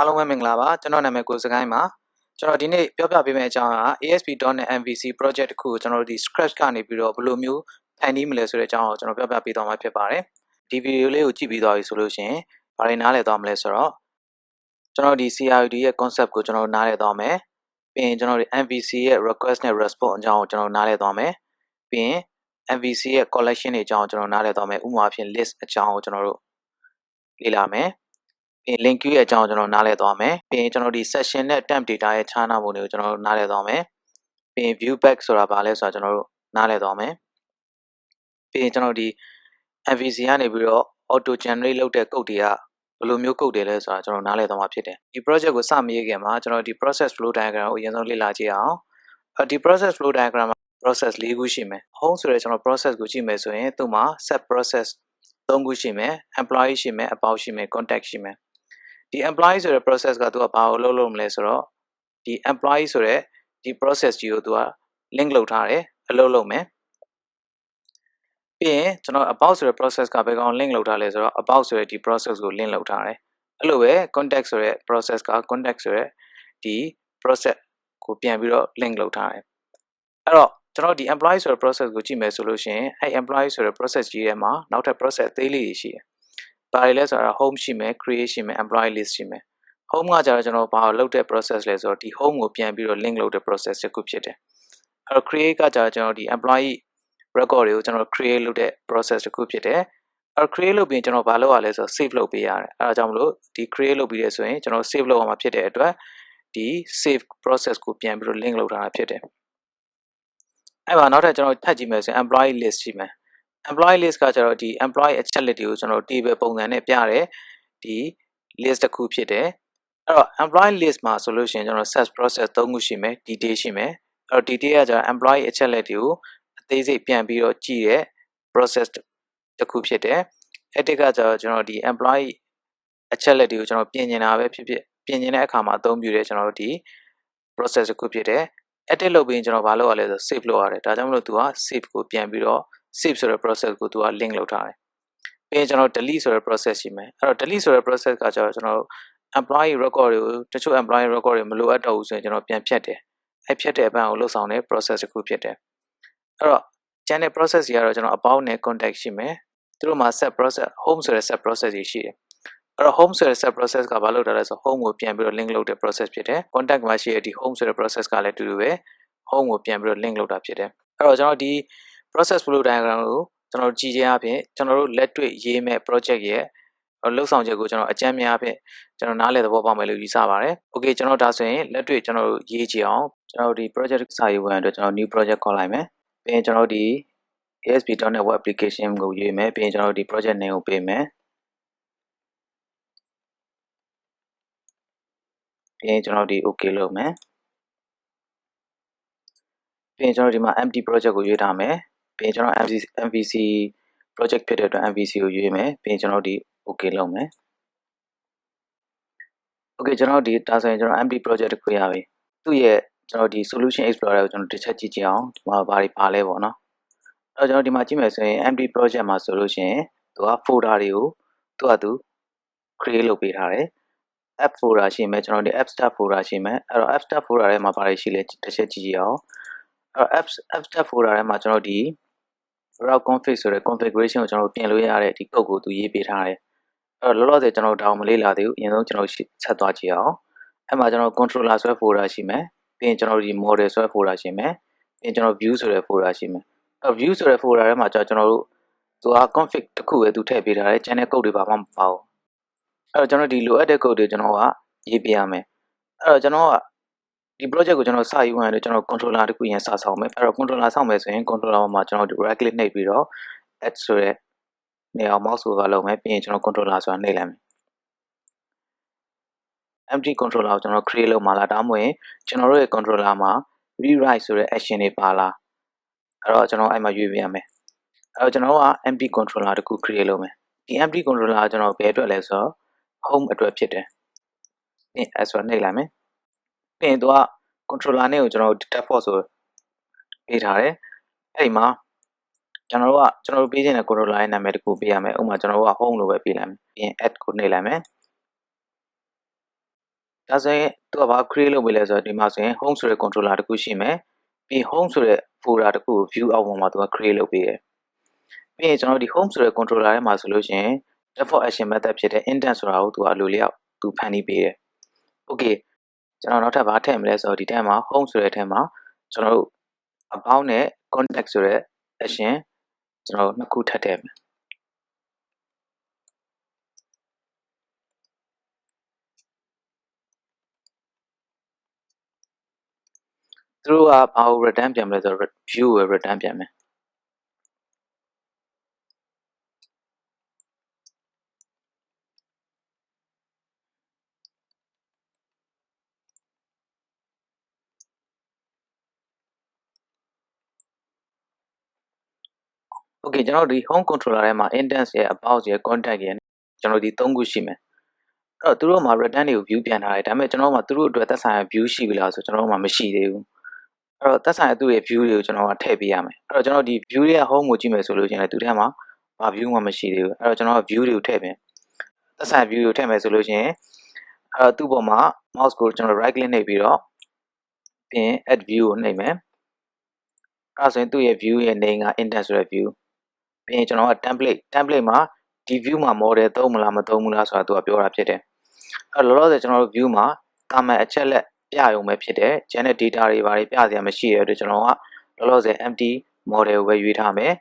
အားလုံးပဲမင်္ဂလာပါကျွန်တော်နာမည်ကိုစကိုင်းပါကျွန်တော်ဒီနေ့ပြောပြပေးမယ့်အကြောင်းက ASP.NET MVC project တစ်ခုကိုကျွန်တော်ဒီ scratch ကနေပြီးတော့ဘယ်လိုမျိုးဖန်တီးမလဲဆိုတဲ့အကြောင်းကိုကျွန်တော်ပြောပြပေးသွားမှာဖြစ်ပါတယ်ဒီဗီဒီယိုလေးကိုကြည့်ပြီးသွားပြီဆိုလို့ရှိရင်ဘာတွေနားလည်သွားမလဲဆိုတော့ကျွန်တော်ဒီ CRUD ရဲ့ concept ကိုကျွန်တော်နားလည်သွားမယ်ပြီးရင်ကျွန်တော်ဒီ MVC ရဲ့ request နဲ့ response အကြောင်းကိုကျွန်တော်နားလည်သွားမယ်ပြီးရင် MVC ရဲ့ collection တွေအကြောင်းကိုကျွန်တော်နားလည်သွားမယ်ဥပမာအဖြစ် list အကြောင်းကိုကျွန်တော်တို့လေ့လာမယ်ပြီး link queue ရဲ့အကြောင်းကိုကျွန်တော်နားလည်သွားမယ်ပြီးရင်ကျွန်တော်ဒီ session နဲ့ temp data ရဲ့ခြားနားပုံတွေကိုကျွန်တော်တို့နားလည်သွားမယ်ပြီးရင် view back ဆိုတာဘာလဲဆိုတာကျွန်တော်တို့နားလည်သွားမယ်ပြီးရင်ကျွန်တော်ဒီ MVC ကနေပြီးတော့ auto generate လုပ်တဲ့ code တွေကဘယ်လိုမျိုး code တွေလဲဆိုတာကျွန်တော်နားလည်သွားမှာဖြစ်တယ်ဒီ project ကိုစမရေးခင်မှာကျွန်တော်ဒီ process flow diagram ကိုအရင်ဆုံးလေ့လာကြည့်အောင်ဒီ process flow diagram မှာ process ၄ခုရှိမယ် home ဆိုတဲ့ကျွန်တော် process ကိုကြည့်မယ်ဆိုရင်သူ့မှာ set process ၃ခုရှိမယ် employee ရှိမယ် about ရှိမယ် contact ရှိမယ်ဒီ employee ဆိုတဲ့ process ကသူကဘာကိုလုပ်မလဲဆိုတော့ဒီ employee ဆိုတဲ့ဒီ process ကြီးကိုသူက link လုပ်ထားတယ်အလုပ်မယ်ပြီးရင်ကျွန်တော် about ဆိုတဲ့ process ကဘယ်ကောင် link လုပ်ထားလဲဆိုတော့ about ဆိုတဲ့ဒီ process ကို link လုပ်ထားတယ်အဲ့လိုပဲ contact ဆိုတဲ့ process က contact ဆိုတဲ့ဒီ process ကိုပြန်ပြီးတော့ link လုပ်ထားတယ်အဲ့တော့ကျွန်တော်ဒီ employee ဆိုတဲ့ process ကိုကြည့်မယ်ဆိုလို့ရှိရင်အဲ့ employee ဆိုတဲ့ process ကြီးထဲမှာနောက်ထပ် process အသေးလေးတွေရှိတယ်ဘာတွေလဲဆိုတော့ home ရှိမယ် create ရှိမယ် employee list ရှိမယ် home ကကြတော့ကျွန်တော်ဘာကိုလုပ်တဲ့ process လဲဆိုတော့ဒီ home ကိုပြန်ပြီးတော့ link လုပ်တဲ့ process တစ်ခုဖြစ်တယ်အဲ့တော့ create ကကြတော့ကျွန်တော်ဒီ employee record တွေကိုကျွန်တော် create လုပ်တဲ့ process တစ်ခုဖြစ်တယ်အဲ့ create လုပ်ပြီးကျွန်တော်ဘာလုပ်ရလဲဆိုတော့ save လုပ်ပေးရတယ်အဲ့ဒါကြောင့်မလို့ဒီ create လုပ်ပြီးရဆိုရင်ကျွန်တော် save လုပ်ရမှာဖြစ်တဲ့အတွက်ဒီ save process ကိုပြန်ပြီးတော့ link လုပ်ထားတာဖြစ်တယ်အဲ့မှာနောက်ထပ်ကျွန်တော်ထပ်ကြည့်မယ်ဆိုရင် employee list ရှိမယ် employee list ကကြတော့ဒီ employee အချက်လက်တွေကိုကျွန်တော် table ပုံစံနဲ့ပြရတယ်ဒီ list တစ်ခုဖြစ်တယ်အဲ့တော့ employee list မှာဆိုလို့ရှိရင်ကျွန်တော် set process ၃ခုရှိမယ် detail ရှိမယ်အဲ့တော့ detail ကကြတော့ employee အချက်လက်တွေကိုအသေးစိတ်ပြန်ပြီးတော့ကြည့်ရဲ process တစ်ခုဖြစ်တယ် edit ကကြတော့ကျွန်တော်ဒီ employee အချက်လက်တွေကိုကျွန်တော်ပြင်နေတာပဲဖြစ်ဖြစ်ပြင်နေတဲ့အခါမှာအသုံးပြုတယ်ကျွန်တော်တို့ဒီ process တစ်ခုဖြစ်တယ် edit လုပ်ပြီးရင်ကျွန်တော်ဘာလုပ်ရလဲဆို save လုပ်ရတယ်ဒါကြောင့်မလို့သူက save ကိုပြန်ပြီးတော့ save ဆိုတဲ့ process ကိုသူက link လုပ်ထားတယ်ပြီးရင်ကျွန်တော် delete ဆိုတဲ့ process ရှိမယ်အဲ့တော့ delete ဆိုတဲ့ process ကကျတော့ကျွန်တော်တို့ employee record တွေကိုတချို့ employee record တွေမလိုအပ်တော့ဘူးဆိုရင်ကျွန်တော်ပြန်ဖြတ်တယ်အဲ့ဖြတ်တဲ့အပိုင်းကိုလုပ်ဆောင်တဲ့ process တစ်ခုဖြစ်တယ်အဲ့တော့ကျန်တဲ့ process တွေကတော့ကျွန်တော် about နဲ့ contact ရှိမယ်သူတို့မှာ set process home ဆိုတဲ့ set process တွေရှိတယ်အဲ့တော့ home ဆိုတဲ့ set process ကဘာလုပ်တာလဲဆို home ကိုပြန်ပြီးတော့ link လုပ်တဲ့ process ဖြစ်တယ် contact မှာရှိတဲ့ဒီ home ဆိုတဲ့ process ကလည်းအတူတူပဲ home ကိုပြန်ပြီးတော့ link လုပ်တာဖြစ်တယ်အဲ့တော့ကျွန်တော်ဒီ process flow diagram ကိုကျွန်တော်ကြည့်ခြင်းအပြင်ကျွန်တော်တို့လက်တွေ့ရေးမဲ့ project ရဲ့လှုပ်ဆောင်ချက်ကိုကျွန်တော်အကြမ်းများအဖြစ်ကျွန်တော်နားလည်သဘောပေါက်မယ်လို့ယူဆပါတယ်။ Okay ကျွန်တော်ဒါဆိုရင်လက်တွေ့ကျွန်တော်တို့ရေးကြည့်အောင်ကျွန်တော်ဒီ project စာရေးဝင်အတွက်ကျွန်တော် new project ခေါ်လိုက်မယ်။ပြီးရင်ကျွန်တော်ဒီ ASP.NET web application ကိုရေးမယ်ပြီးရင်ကျွန်တော်ဒီ project name ကိုပေးမယ်။ပြီးရင်ကျွန်တော်ဒီ okay လုပ်မယ်။ပြီးရင်ကျွန်တော်ဒီမှာ empty project ကိုရွေးထားမယ်။ပြီးရင်ကျွန်တော် MVC project ဖြစ်တဲ့အတွက် MVC ကိုရွေးမယ်ပြီးရင်ကျွန်တော်ဒီ okay လုပ်မယ်။ Okay ကျွန်တော်ဒီဒါဆိုရင်ကျွန်တော် empty project တစ်ခုရပြီ။သူ့ရဲ့ကျွန်တော်ဒီ solution explorer ကိုကျွန်တော်တစ်ချက်ကြည့်ကြအောင်ဒီမှာဘာတွေပါလဲပေါ့နော်။အဲ့တော့ကျွန်တော်ဒီမှာကြည့်မယ်ဆိုရင် empty project မှာဆိုလို့ရှိရင်သူက folder တွေကိုသူ create လုပ်ပေးထားတယ်။ app folder ရှိမယ်ကျွန်တော်ဒီ app start folder ရှိမယ်အဲ့တော့ app start folder ထဲမှာဘာတွေရှိလဲတစ်ချက်ကြည့်ကြအောင်အဲ့တော့ app start folder ထဲမှာကျွန်တော်ဒီ route config ဆိုတဲ့ configuration ကိုကျွန်တော်ပြင်လို့ရတဲ့ဒီ code ကိုသူရေးပေးထားတယ်အဲ့တော့လောလောဆယ်ကျွန်တော်ဒါမလေ့လာသေးဘူးအရင်ဆုံးကျွန်တော်ဆက်သွားကြည့်အောင်အဲ့မှာကျွန်တော် controller ဆွဲ folder ရှိမယ်ပြီးရင်ကျွန်တော်ဒီ model ဆွဲ folder ရှိမယ်ပြီးရင်ကျွန်တော် view ဆိုတဲ့ folder ရှိမယ်အဲ့ view ဆိုတဲ့ folder ထဲမှာကျွန်တော်တို့သူက config တစ်ခုပဲသူထည့်ပေးထားတယ် channel code တွေဘာမှမပါဘူးအဲ့တော့ကျွန်တော်ဒီလိုအပ်တဲ့ code တွေကျွန်တော်ကရေးပေးရမယ်အဲ့တော့ကျွန်တော်ကဒီ project ကိုကျွန်တော်စယူဝင်တယ်ကျွန်တော် controller တစ်ခုရင်စဆောင်မယ်အဲ့တော့ controller ဆောက်မယ်ဆိုရင် controller မှာကျွန်တော်ဒီ right click နှိပ်ပြီးတော့ add ဆိုတဲ့နေရာ mouse over လုပ်မယ်ပြီးရင်ကျွန်တော် controller ဆိုတာနှိပ်လိုက်မယ် empty controller ကိုကျွန်တော် create လုပ်မှာလားဒါမှမဟုတ်ရင်ကျွန်တော်တို့ရဲ့ controller မှာ rewrite ဆိုတဲ့ action တွေပါလားအဲ့တော့ကျွန်တော်အဲ့မှာရွေးပေးရမယ်အဲ့တော့ကျွန်တော်က empty controller တစ်ခု create လုပ်မယ်ဒီ empty controller ကကျွန်တော်ဘယ်အတွက်လဲဆိုတော့ home အတွက်ဖြစ်တယ်အဲ့ဆိုနှိပ်လိုက်မယ်ပြီးရင်သူက controller နဲ့ကိုကျွန်တော် default ဆိုပေးထားတယ်အဲ့ဒီမှာကျွန်တော်တို့ပေးခြင်းတဲ့ controller ရဲ့နာမည်တစ်ခုပေးရမယ်ဥပမာကျွန်တော်တို့က home လို့ပဲပေးလိုက်မယ်ပြီးရင် add ကိုနှိပ်လိုက်မယ် ဒါဆိုရင်သူကဘာ create လုပ်ပေးလဲဆိုတော့ဒီမှာဆိုရင် home ဆိုတဲ့ controller တစ်ခုရှိမယ်ပြီး home ဆိုတဲ့ folder တစ်ခုကို view အောက်ပေါ်မှာသူက create လုပ်ပေးတယ်ပြီးရင်ကျွန်တော်ဒီ home ဆိုတဲ့ controller ထဲမှာဆိုလို့ရှိရင် default action method ဖြစ်တဲ့ indent ဆိုတာကိုသူကအလိုလျောက်သူဖန်တီးပေးတယ် okay ကျွန်တော်နောက်ထပ်ဘာထည့်မလဲဆိုတော့ဒီထဲမှာ home ဆိုတဲ့အထဲမှာကျွန်တော်တို့ about နဲ့ contact ဆိုတဲ့ action ကျွန်တော်တို့နှစ်ခုထပ်ထည့်မယ်သူတို့ကဘာကို return ပြန်မလဲဆိုတော့ view ကို return ပြန်မယ်โอเคကျွန်တော်ဒီ home controller ထဲမှာ index ရဲ့ about ရဲ့ contact ရဲ့ကျွန်တော်ဒီ3ခုရှိမယ်အဲ့တော့သူတို့မှာ return တွေကို view ပြန်ထားတယ်ဒါပေမဲ့ကျွန်တော်တို့မှာသူတို့အတွက်သက်ဆိုင်ရာ view ရှိပြီလားဆိုကျွန်တော်တို့မှာမရှိသေးဘူးအဲ့တော့သက်ဆိုင်ရာသူ့ရဲ့ view တွေကိုကျွန်တော်ကထည့်ပေးရမယ်အဲ့တော့ကျွန်တော်ဒီ view ရဲ့ home ကိုကြည့်မယ်ဆိုလို့ရှိရင်လည်းသူထဲမှာဘာ view မှမရှိသေးဘူးအဲ့တော့ကျွန်တော်က view တွေကိုထည့်မယ်သက်ဆိုင်ရာ view ကိုထည့်မယ်ဆိုလို့ရှိရင်အဲ့တော့သူ့ပေါ်မှာ mouse ကိုကျွန်တော် right click နှိပ်ပြီးတော့ပြီးရင် add view ကိုနှိပ်မယ်အဲ့ဒါဆိုရင်သူ့ရဲ့ view ရဲ့ name က index ဆိုတဲ့ view ပြီးရင်ကျွန်တော်က template မှာဒီ view မှာ model သုံးမလားမသုံးဘူးလားဆိုတာသူကပြောတာဖြစ်တယ်အဲ့လောလောဆယ်ကျွန်တော်တို့ view မှာတာမန်အချက်လက်ပြရုံပဲဖြစ်တယ်ကျန်တဲ့ data တွေဘာတွေပြစရာမရှိတဲ့အတွက်ကျွန်တော်ကလောလောဆယ် empty model ကိုပဲရွေးထားမယ်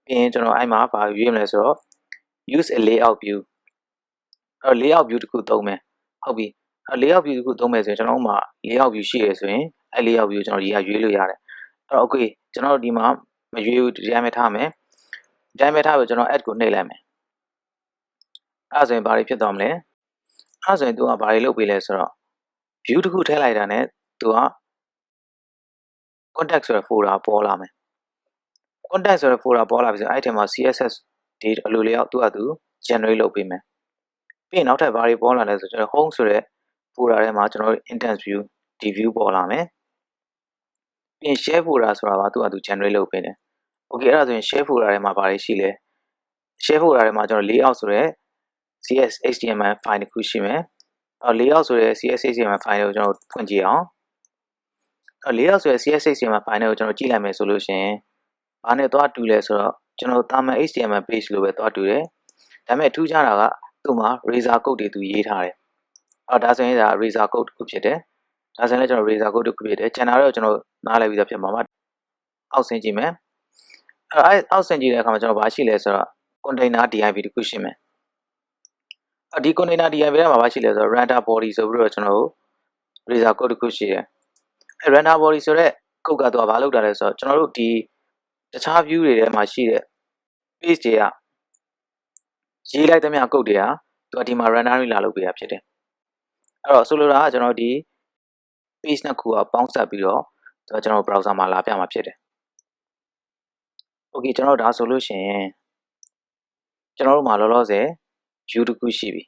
ပြီးရင်ကျွန်တော်အဲ့မှာဘာရွေးမလဲဆိုတော့ use a layout view အဲ့ layout view တစ်ခုသုံးမယ်ဟုတ်ပြီအဲ့ layout view တစ်ခုသုံးမယ်ဆိုရင်ကျွန်တော်တို့မှာ layout view ရှိရဆိုရင်အဲ့ layout view ကိုကျွန်တော်ဒီကရွေးလို့ရတယ်အဲ့တော့ okay ကျွန်တော်တို့ဒီမှာမရွေးဘူးဒီတိုင်းပဲထားမယ်ဒီတိုင်းပဲထားပြီးကျွန်တော် add ကိုနှိပ်လိုက်မယ်အဲ့ဆိုရင်ဘာတွေဖြစ်သွားမလဲအဲ့ဆိုရင်သူကဘာတွေလုပ်ပေးလဲဆိုတော့ view တစ်ခုထည့်လိုက်တာနဲ့သူက contact ဆိုတဲ့ folder ပေါ်လာမယ် contact ဆိုတဲ့ folder ပေါ်လာပြီဆိုရင်အဲ့ထဲမှာ css ဒီအလိုလျောက်သူကသူ generate လုပ်ပေးမယ်ပြီးရင်နောက်ထပ်ဘာတွေပေါ်လာလဲဆိုကျွန်တော် home ဆိုတဲ့ folder ထဲမှာကျွန်တော်တို့ index view ဒီ view ပေါ်လာမယ်ပြီးရင် share folder ဆိုတာကသူကသူ generate လုပ်ပေးတယ် okay အဲ့ဒါဆိုရင် share folder ထဲမှာဘာတွေရှိလဲ share folder ထဲမှာကျွန်တော် layout ဆိုတဲ့ cs html file တစ်ခုရှိမယ်layout ဆိုတဲ့ cs html file ကိုကျွန်တော်ဖွင့်ကြည့်အောင်layout ဆိုတဲ့ cs html file ကိုကျွန်တော်ကြည့်လိုက်မယ်ဆိုလို့ရှိရင်ဘာနဲ့သွားတူလဲဆိုတော့ကျွန်တော်တာမန် html page လိုပဲသွားတူတယ်ဒါပေမဲ့ထူးခြားတာကသူ့မှာ razor code တွေသူရေးထားတယ်ဒါဆိုရင်ဒါ razor code တစ်ခုဖြစ်တယ်ဒါဆိုရင်လည်းကျွန်တော် razor code တစ်ခုဖြစ်တယ်ကျန်တာတော့ကျွန်တော်နားလည်ပြီးသားဖြစ်မှာပါအောက်ဆင်းကြည့်မယ်အဲ့အောက်ဆင်းကြည့်တဲ့အခါမှာကျွန်တော်ဘာရှိလဲဆိုတော့ container div တစ်ခုရှိမယ်ဒီ container div ထဲမှာဘာရှိလဲဆိုတော့ render body ဆိုပြီးတော့ကျွန်တော်တို့ razor code တစ်ခုရှိတယ်အဲ့ render body ဆိုတဲ့ code ကတော့ဘာလုပ်တာလဲဆိုတော့ကျွန်တော်တို့ဒီတခြား view တွေထဲမှာရှိတဲ့ page တွေကရေးလိုက်သမျှ code တွေကသူကဒီမှာ rendering လာလုပ်ပေးတာဖြစ်တယ်အဲ့တော့ဆိုလိုတာကကျွန်တော်ဒီ page နှစ်ခုကပေါင်းစပ်ပြီးတော့သူကကျွန်တော် browser မှာလာပြမှာဖြစ်တယ် okay ကျွန်တော်ဒါဆိုလို့ရှိရင်ကျွန်တော်တို့မှာလောလောဆယ် view တစ်ခုရှိပြီ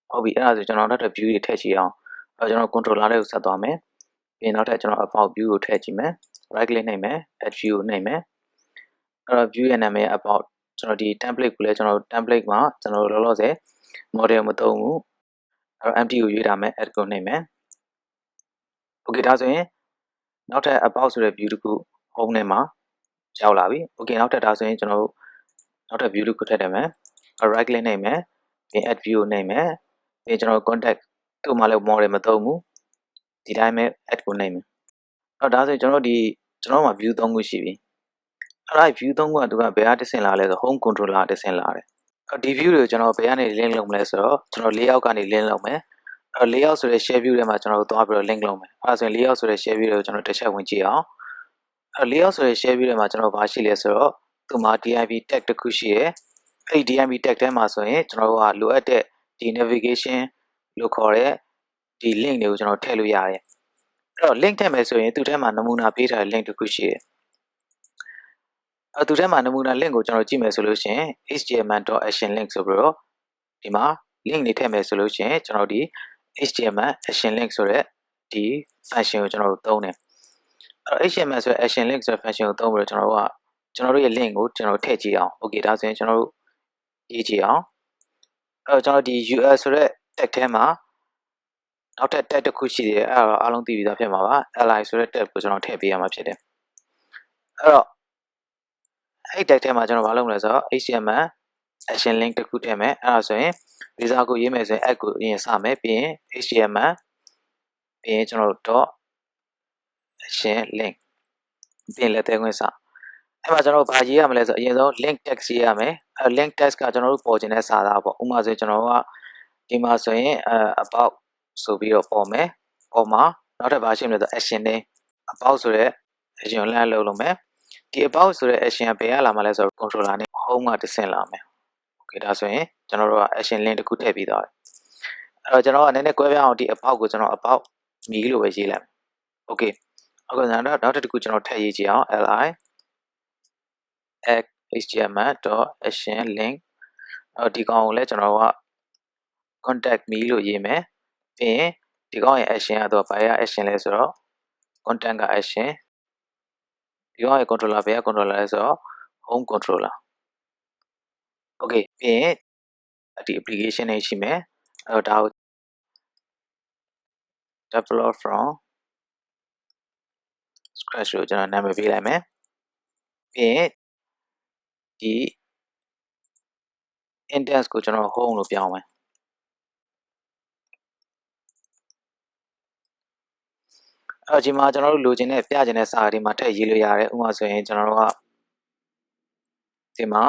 ဟုတ်ပြီအဲ့ဒါဆိုကျွန်တော်နောက်ထပ် view တွေထည့်ကြည့်အောင်အဲ့တော့ကျွန်တော် controller လေးကိုဆက်သွားမယ်ပြီးရင်နောက်ထပ်ကျွန်တော် about view ကိုထည့်ကြည့်မယ် right click နှိပ်မယ် add view ကိုနှိပ်မယ်အဲ့တော့ view ရဲ့နာမည် about ကျွန်တော်ဒီ template ကိုလည်းကျွန်တော် template မှာကျွန်တော်လောလောဆယ် model မသုံးဘူးအဲ့တော့ empty ကိုရွေးထားမယ် add ကိုနှိပ်မယ် okay ဒါဆိုရင်နောက်ထပ် about ဆိုတဲ့ view တစ်ခု home ထဲမှာရောက်လာပြီ okay နောက်ထပ်ဒါဆိုရင်ကျွန်တော်တို့နောက်ထပ် view တစ်ခုထည့်တယ်မယ် right click နှိပ်မယ်ပြီး add view ကိုနှိပ်မယ်ပြီးကျွန်တော် contact သူ့မှာလည်း model မသုံးဘူးဒီတိုင်းပဲ add ကိုနှိပ်မယ်အဲ့တော့ဒါဆိုရင်ကျွန်တော်မှာ view 3ခုရှိပြီအဲ့ဒါ view 3ခုကသူကဘယ်ကတစ်ဆင့်လာလဲဆို home controller တစ်ဆင့်လာတယ်ဒီ view တွေကိုကျွန်တော်ဘယ်ကနေ link လုပ်မလဲဆိုတော့ကျွန်တော် layout ကနေ link လုပ်မယ်layout ဆိုတဲ့ share view ထဲမှာကျွန်တော်တို့သွားပြီးတော့ link လုပ်မယ်အဲ့ဒါဆိုရင် layout ဆိုတဲ့ share view တွေကိုကျွန်တော်တစ်ချက်ဝင်ကြည့်အောင်layout ဆိုတဲ့ share view ထဲမှာကျွန်တော်ဘာရှိလဲဆိုတော့သူမှာ div tag တစ်ခုရှိတယ်အဲ့ဒီ div tag ထဲမှာဆိုရင်ကျွန်တော်တို့ကလိုအပ်တဲ့ဒီ navigation လို့ခေါ်တဲ့ဒီ link တွေကိုကျွန်တော်ထည့်လို့ရတယ်အဲ့တော့ link ထည့်မယ်ဆိုရင်သူ့ထဲမှာနမူနာပေးထားတဲ့ link တစ်ခုရှိတယ်သူ့ထဲမှာနမူနာ link ကိုကျွန်တော်ကြည့်မယ်ဆိုလို့ရှိရင် html.action link ဆိုပြီးတော့ဒီမှာ link တွေထည့်မယ်ဆိုလို့ရှိရင်ကျွန်တော်ဒီ html action link ဆိုတဲ့ဒီ function ကိုကျွန်တော်တို့သုံးတယ်အဲ့ html ဆိုတဲ့ action link ဆိုတဲ့ function ကိုသုံးပြီးတော့ကျွန်တော်တို့ရဲ့ link ကိုကျွန်တော်ထည့်ကြည့်အောင် okay ဒါဆိုရင်ကျွန်တော်တို့ရေးကြည့်အောင်ကျွန်တော်ဒီ ul ဆိုတဲ့ tag ထဲမှာ နောက်ထပ် tag တစ်ခုရှိသေးတယ်အဲ့ဒါတော့အားလုံးသိပြီးသားဖြစ်မှာပါ li ဆိုတဲ့ tag ကိုကျွန်တော်ထည့်ပေးရမှာဖြစ်တယ်အဲ့တော့အဲ့ tag ထဲမှာကျွန်တော်ဘာလုပ်မလဲဆိုတော့ html action link တစ်ခုထည့်မယ်အဲ့ဒါဆိုရင် visa ကိုရေးမယ်ဆိုရင် add ကိုအရင်စမယ်ပြီးရင် html ပြီးရင်ကျွန်တော်တို့ action link ပြီးရင်လက်သေးခွင့်စအဲ့မှာကျွန်တော်ဘာရေးရမလဲဆိုအရင်ဆုံး link text ရေးရမယ်အဲ့ link text ကကျွန်တော်တို့ပေါ်ခြင်းတဲ့စာသားပေါ့ဥပမာဆိုရင်ကျွန်တော်တို့ကဒီမှာဆိုရင်about ဆိုပြီးတော့ပေါ်မယ်ပေါ်မှာနောက်ထပ်ဘာရှိမလဲဆို action name about ဆိုတဲ့ action ကိုလှမ်းလုပ်မယ်ဒီ about ဆိုတဲ့ action ကဘယ်ရလာမှာလဲဆိုတော့ controller နဲ့ home ကတဆင့်လာမယ် okay ဒါဆိုရင်ကျွန်တော်တို့က action link တစ်ခုထည့်ပြီးသွားတယ်အဲ့တော့ကျွန်တော်ကနည်းနည်းကွဲပြားအောင်ဒီ about ကိုကျွန်တော် about me လို့ပဲရေးလိုက်မယ် okay အခုနောက်တစ်ခုကျွန်တော်ထည့်ရေးကြည့်အောင် li html.action link ဒီကောင်ကိုလည်းကျွန်တော်က contact me လို့ရေးမယ်ပြီးရင်ဒီကောင်ရဲ့ action ကတော့ဘာရ action လဲဆိုတော့ content က action ဒီကောင်ရဲ့ controller ဘယ်က controller လဲဆိုတော့ home controller okay ပြီးရင်ဒီ application တွေရှိမယ်အဲ့တော့ဒါကို develop from scratch လို့ကျွန်တော်နာမည်ပေးလိုက်မယ်ပြီးရင်ဒီ index ကိုကျွန်တော် home လို့ပြောင်းမယ်အဲ့ဒီမှာကျွန်တော်တို့လိုချင်တဲ့ပြချင်တဲ့စာတွေမှာထည့်ရေးလို့ရတယ်ဥပမာဆိုရင်ကျွန်တော်တို့ကဒီမှာ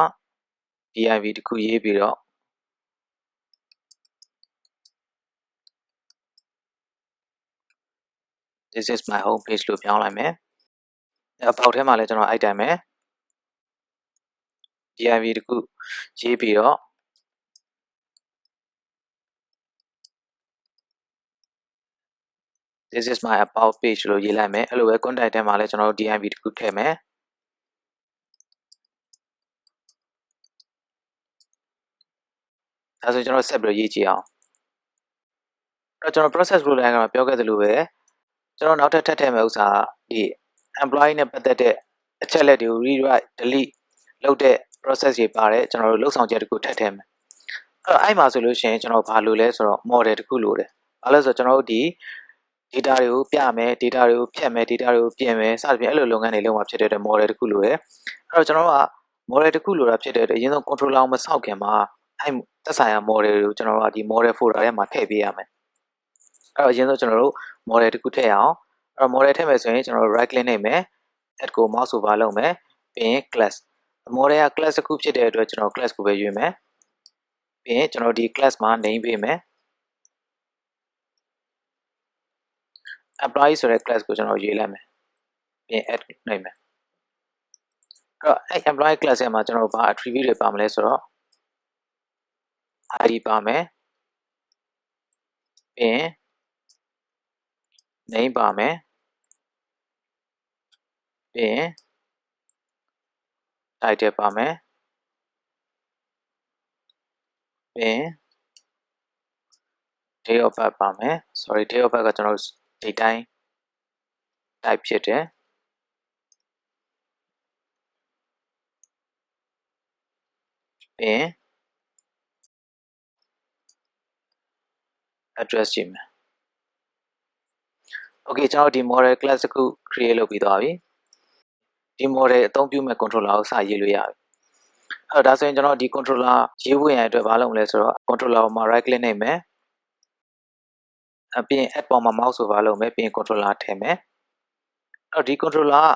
div တခုရေးပြီးတော့this is my home page လို့ပြောင်းလိုက်မယ်အပေါက်ထဲမှာလည်းကျွန်တော်အဲ့တိုင်းပဲ div တခုရေးပြီးတော့ this is my about page လို့ရေးလိုက်မယ်အဲ့လိုပဲ contact ထဲမှာလည်းကျွန်တော်တို့ div တခုထည့်မယ်ဒါဆိုကျွန်တော်ဆက်ပြီးတော့ရေးကြည့်အောင်အဲ့တော့ကျွန်တော် process rule line ကပြောခဲ့သလိုပဲကျွန်တော်နောက်ထပ်ထည့်မယ်ဥစ္စာဒီ employee နဲ့ပတ်သက်တဲ့အချက်လက်တွေကို rewrite delete လုပ်တဲ့ process တွေပါတယ်ကျွန်တော်တို့လုပ်ဆောင်ချက်တခုထည့်မယ်အဲ့မှာဆိုလို့ရှိရင်ကျွန်တော်ဘာလို့လဲဆိုတော့ model တခုလိုတယ်ဘာလို့ဆိုတော့ကျွန်တော်တို့ဒီ data တွေကိုပြမယ် data တွေကိုဖြတ်မယ် data တွေကိုပြင်မယ်စသဖြင့်အဲ့လိုလုပ်ငန်းတွေလုပ်မှာဖြစ်တဲ့အတွက် model တခုလိုတယ်အဲ့တော့ကျွန်တော်တို့က model တခုလိုတာဖြစ်တဲ့အတွက်အရင်ဆုံး controller ကိုမဆောက်ခင်မှာအဲ့သက်ဆိုင်ရာ model တွေကိုကျွန်တော်တို့ကဒီ model folder ထဲမှာထည့်ပေးရမယ်အဲ့တော့အရင်ဆုံးကျွန်တော်တို့ model တခုထည့်အောင်အဲ့တော့ model ထည့်မယ်ဆိုရင်ကျွန်တော်တို့ right click နှိပ်မယ် add ကို mouse over လုပ်မယ်ပြီးရင် class model က class တစ်ခုဖြစ်တဲ့အတွက်ကျွန်တော် class ကိုပဲရွေးမယ်ပြီးရင်ကျွန်တော်ဒီ class မှာ name ပေးမယ် employee ဆိုတဲ့ class ကိုကျွန်တော်ရွေးလိုက်မယ်ပြီးရင် add နှိပ်မယ်အဲ့တော့အဲ့ employee class ထဲမှာကျွန်တော်ဘာ attribute တွေပါမလဲဆိုတော့ id ပါမယ်ပြီးရင် name ပါမယ်ပြီးရင် title ပါမယ်ပြီးရင် date of birth ပါမယ် sorry date of birth ကကျွန်တော် date time type ဖြစ်တယ်ပြီးရင် address ကြည့်မယ် okay ကျွန်တော်ဒီ model class တစ်ခု create လုပ်ပြီးသွားပြီဒီ model အသုံးပြုမဲ့ controller ကိုစရေးလို့ရပြီအဲ့တော့ဒါဆိုရင်ကျွန်တော်ဒီ controller ရေးဖို့ရန်အတွက်ဘာလုပ်မလဲဆိုတော့ controller ပေါ်မှာ right click နှိပ်မယ်ပြီးရင် add ပေါ်မှာ mouse over လုပ်မယ်ပြီးရင် controller ထည့်မယ်အဲ့တော့ဒီ controller က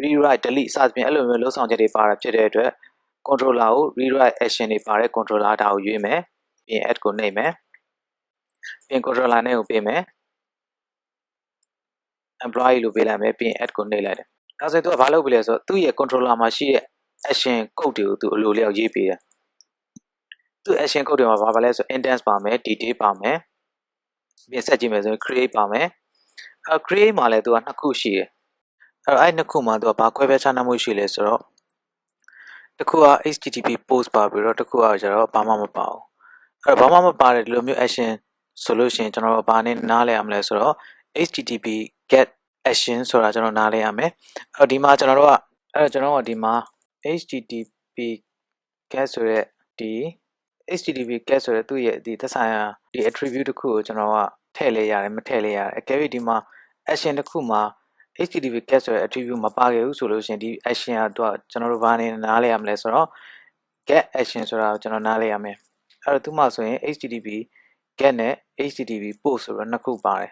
rewrite delete စသဖြင့်အဲ့လိုမျိုးလုပ်ဆောင်ချက်တွေပါတာဖြစ်တဲ့အတွက် controller ကို rewrite action တွေပါတဲ့ controller ဒါကိုရွေးမယ်ပြီးရင် add ကိုနှိပ်မယ်ပြီးရင် controller နဲ့ကိုပေးမယ် employee လို့ပေးလိုက်မယ်ပြီးရင် add ကိုနှိပ်လိုက်တယ်ဒါဆိုရင်သူကဘာလုပ်ပြီလဲဆိုတော့သူ့ရဲ့ controller မှာရှိတဲ့ action code တွေကိုသူအလိုလျောက်ရေးပေးတယ်သူ့ action code တွေမှာဘာလဲဆို index ပါမယ် detail ပါမယ်ပြီးရင်ဆက်ကြည့်မယ်ဆိုရင် create ပါမယ်create မှာလည်းသူကနှစ်ခုရှိတယ်အဲ့နှစ်ခုမှာသူကဘာခွဲခြားနားမှုရှိလဲဆိုတော့တစ်ခုက http post ပါပြီးတော့တစ်ခုကကျတော့ဘာမှမပါဘူးအဲ့တော့ဘာမှမပါတဲ့ဒီလိုမျိုး action ဆိုလို့ရှိရင်ကျွန်တော်တို့ဘာနဲ့နားလည်ရမလဲဆိုတော့ http get action ဆိုတာကျွန်တော်နားလည်ရမယ်အဲ့တော့ဒီမှာကျွန်တော်တို့ကအဲ့တော့ကျွန်တော်ကဒီမှာ http get ဆိုတဲ့ဒီ http get ဆိုတဲ့သူ့ရဲ့ဒီသက်ဆိုင်ရာဒီ attribute တစ်ခုကိုကျွန်တော်က ထည့်လဲရတယ်မထည့်လဲရတယ်အကယ်၍ဒီမှာ action တစ်ခုမှာ http get ဆိုတဲ့ attribute မပါခဲ့ဘူးဆိုလို့ရှိရင်ဒီ action ကကျွန်တော်တို့ဘာနေနားလဲရမလဲဆိုတော့ get action ဆိုတာကိုကျွန်တော်နားလဲရမယ်အဲ့တော့သူမှဆိုရင် http get နဲ့ http post ဆိုတော့နှစ်ခုပါတယ်